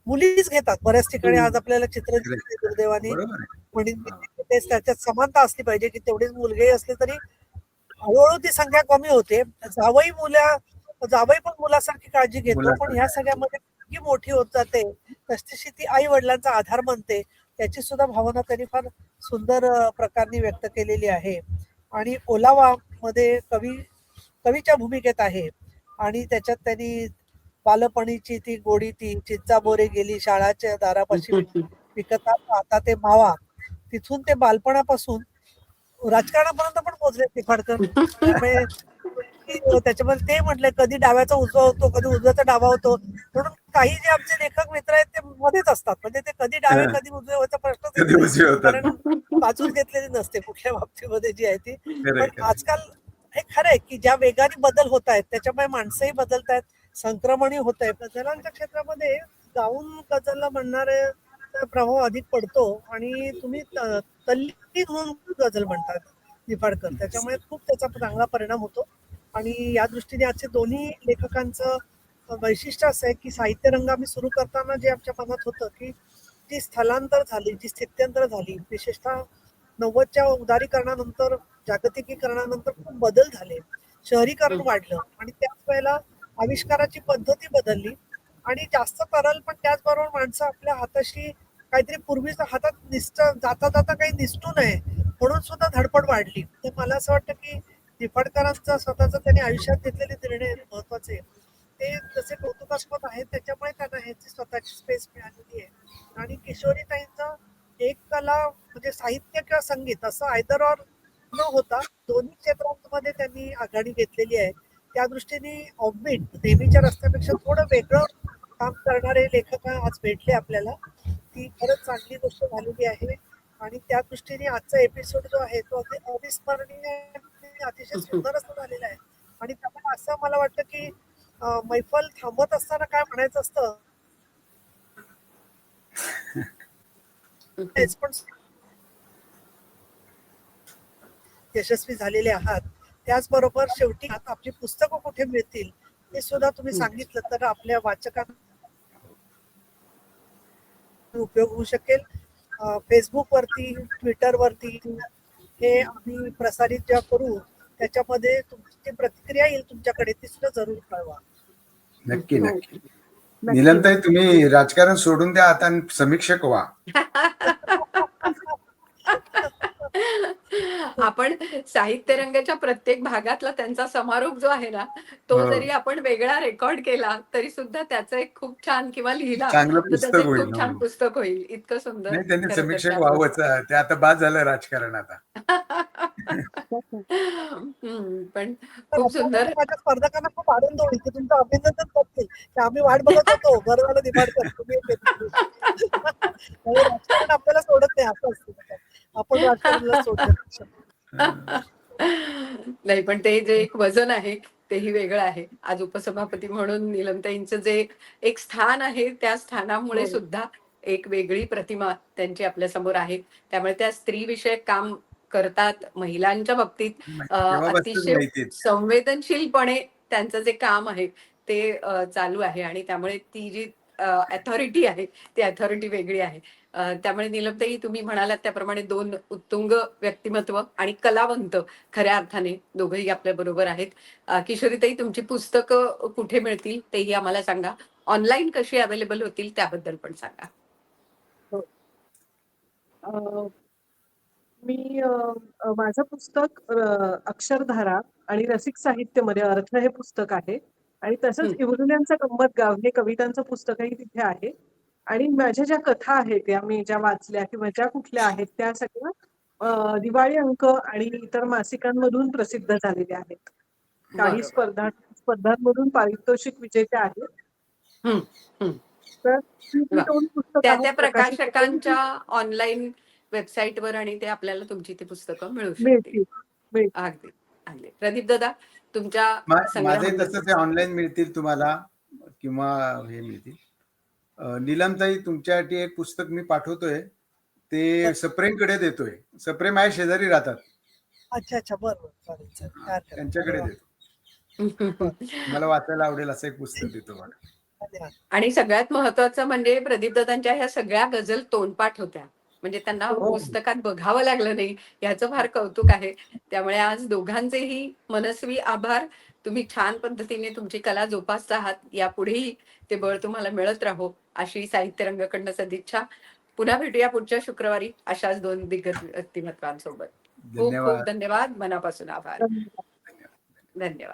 मुलीच घेतात. बऱ्याच ठिकाणी आज आपल्याला चित्र Correct. दिसते दुर्दैवाने. बरोबर आहे. म्हणून हा. तेच त्याच्यात समानता असली पाहिजे, की तेवढीच मुलगी असली तरी हळूहळू ती संख्या कमी होते. जावई पण मुलासारखी काळजी घेतो, पण ह्या मुलासारखं आहे. सगळ्यामध्ये मुलगी मोठी होत जाते, तशी ती आई वडिलांचा आधार बनते. त्याची सुद्धा भावना त्यांनी फार सुंदर प्रकारे व्यक्त केलेली आहे. आणि ओलावा मध्ये कवीच्या भूमिकेत आहे आणि त्याच्यात त्यांनी बालपणीची ती गोडी, ती चिंचा बोरे गेली शाळाच्या दारापाशी विकता आता ते मावा, तिथून ते बालपणापासून राजकारणापर्यंत पण पोहोचले निफाडकर. त्यामुळे त्याच्यामध्ये ते म्हटले कधी डाव्याचा उजवा होतो, कधी उजव्याचा डावा होतो. म्हणून काही जे आमचे लेखक मित्र आहेत ते मध्येच असतात. म्हणजे ते कधी डावे हा. कधी उजवे व्हायचा प्रश्नच येत कधी नाही. उजवे होतात. कारण बाजूच घेतलेली नसते कुठल्या बाबतीमध्ये जी आहे ती. खरंय, पण खरंय. आजकाल हे खरं आहे की ज्या वेगाने बदल होत आहेत त्याच्यामुळे माणसंही बदलत आहेत, संक्रमणही होत आहे. गझलांच्या क्षेत्रामध्ये गाऊन गझलला म्हणणारे प्रभाव अधिक पडतो आणि तुम्ही तल्लीन होऊन गझल म्हणतात निफाडकर. त्याच्यामुळे खूप त्याचा चांगला परिणाम होतो. आणि या दृष्टीने आजचे दोन्ही लेखकांचं वैशिष्ट्य असं आहे की साहित्य रंग आम्ही सुरू करताना जे आमच्या मनात होतं की जी स्थलांतर झाली, जी स्थित्यंतर झाली, विशेषतः 90च्या उदारीकरणानंतर, जागतिकीकरणानंतर खूप बदल झाले, शहरीकरण वाढलं आणि त्याच वेळेला आविष्काराची पद्धती बदलली आणि जास्त तरल पण त्याचबरोबर माणसं आपल्या हाताशी काहीतरी पूर्वीच हातात जाता जाता काही निसटू नये म्हणून सुद्धा धडपड वाढली. तर मला असं वाटतं की निफाडकरांचा स्वतःचा त्यांनी आयुष्यात घेतलेले निर्णय महत्वाचे, ते जसे कौतुकास्पद आहेत त्याच्यामुळे त्यांना ह्याची स्वतःची स्पेस मिळालेली आहे. आणि किशोरीताईंचा एक कला म्हणजे साहित्य किंवा संगीत असं आयदर ऑर न होता दोन्ही क्षेत्रांमध्ये त्यांनी आघाडी घेतलेली आहे. त्या दृष्टीने ऑफबीट नेहमीच्या रस्त्यापेक्षा थोडं वेगळं काम करणारे लेखक आज भेटले आपल्याला. ती खरंच चांगली गोष्ट झालेली आहे आणि त्या दृष्टीने आजचा एपिसोड जो आहे तो अगदी अविस्मरणीय आणि अतिशय सुंदर असं झालेला आहे. आणि त्यामुळे असं मला वाटतं की मैफल थांबत असताना काय म्हणायचं असतं तेच पण यशस्वी झालेले आहात. त्याचबरोबर शेवटी आता आपली पुस्तकं कुठे मिळतील हे सुद्धा तुम्ही सांगितलं तर आपल्या वाचकांना उपयोग होऊ शकेल. फेसबुक वरती, ट्विटर वरती हे आम्ही प्रसारित जेव्हा करू त्याच्यामध्ये तुमची प्रतिक्रिया येईल तुमच्याकडे, ती सुद्धा जरूर कळवा. नक्की हो. नक्की. नीलमताई तुम्ही राजकारण सोडून द्या आता आणि समीक्षक व्हा. आपण साहित्य रंगाच्या प्रत्येक भागातला त्यांचा समारोप जो आहे ना, तो हो. जरी आपण वेगळा रेकॉर्ड केला, तरी सुद्धा त्याचं एक खूप छान किंवा लिहिला, चांगलं तर त्याचं पुस्तक एक होईल. खूप छान हो. पुस्तक होईल. इतकं सुंदर नाही त्यांनी खरं तर समीक्षक त्यात व्हावंच. ते आता बाद झालं राजकारण आता. पण तर खूप आपल्याकडे सुंदर. माझ्या स्पर्धकांना खूप आनंद होईल की तुमचं अभिनंदन करतील की आम्ही वाट बघत होतो, बरं झालं निफाडकर तुम्ही एक येतो. त्यामुळे राजकारण आपल्याला सोडत नाही असं असतं त्याच्यात. आपण राजकारणाला सोडण्यापेक्षा. नाही, पण ते जे एक वजन आहे तेही वेगळं आहे. आज उपसभापती म्हणून नीलमताईंचं जे एक स्थान आहे, त्या स्थानामुळे हो. सुद्धा एक वेगळी प्रतिमा त्यांची आपल्या समोर आहे. त्यामुळे त्या स्त्रीविषयक काम करतात. महिलांच्या बाबतीत तेव्हापासून अतिशय माहितीच. संवेदनशीलपणे त्यांचं जे काम आहे ते चालू आहे आणि त्यामुळे ती जी अथॉरिटी आहे, ती अथॉरिटी वेगळी आहे. त्यामुळे नीलमताई तुम्ही म्हणालात त्याप्रमाणे दोन उत्तुंग व्यक्तिमत्व आणि कलावंत खऱ्या अर्थाने दोघंही आपल्या बरोबर आहेत. किशोरीताई तुमची पुस्तकं कुठे मिळतील तेही आम्हाला सांगा. ऑनलाईन कशी अवेलेबल होतील त्याबद्दल पण सांगा. अ, मी माझं पुस्तक अक्षरधारा आणि रसिक साहित्यमध्ये अर्थ हे पुस्तक आहे आणि तसंच हं. इवलुल्यांचं गंमत गाव हे कवितांचं पुस्तकही तिथे आहे आणि माझ्या ज्या कथा आहेत त्या मी ज्या वाचल्या किंवा ज्या कुठल्या आहेत त्या सगळ्या दिवाळी अंक आणि इतर मासिकांमधून प्रसिद्ध झालेल्या आहेत. काही बरोबर. स्पर्धांमधून पारितोषिक विजेत्या आहेत. हं, हं. तर ही वा. दोन पुस्तकं त्या आहेत त्या प्रकाशित प्रकाशकांच्या ऑनलाईन वेबसाईटवर आणि ते आपल्याला तुमची ती पुस्तकं मिळू शकतील. मिळतील मिळतील. अगदी अगदी. प्रदीप दादा तुमच्या माझे संग्रहामध्ये तसंच ऑनलाईन मिळतील तुम्हाला किंवा हे मिळतील. नीलमताई तुमच्यासाठी एक पुस्तक मी पाठवतोय ते सप्रेमकडे देतोय. सप्रेम माझ्या शेजारी राहतात. अच्छा अच्छा बरं बरं चालेल चालेल काय हरकत नाही. त्यांच्याकडे धन्यवाद देतो. मला वाचायला आवडेल असं एक पुस्तक देतो बघा. धन्यवाद. आणि सगळ्यात महत्वाचं म्हणजे प्रदीपदादांच्या ह्या सगळ्या गझल तोंडपाठ होत्या. म्हणजे त्यांना हो. पुस्तकात बघावं लागलं नाही याचं फार कौतुक आहे. त्यामुळे आज दोघांचेही मनस्वी आभार. तुम्ही छान पद्धतीने तुमची कला जोपासत आहात. यापुढेही ते बळ तुम्हाला मिळत राहो अशी साहित्य रंगकडनं सदिच्छा. पुन्हा भेटूया पुढच्या शुक्रवारी अशाच दोन दिग्गज व्यक्तिमत्वांसोबत. खूप खूप धन्यवाद. धन्यवाद. मनापासून आभार. धन्यवाद. धन्यवाद.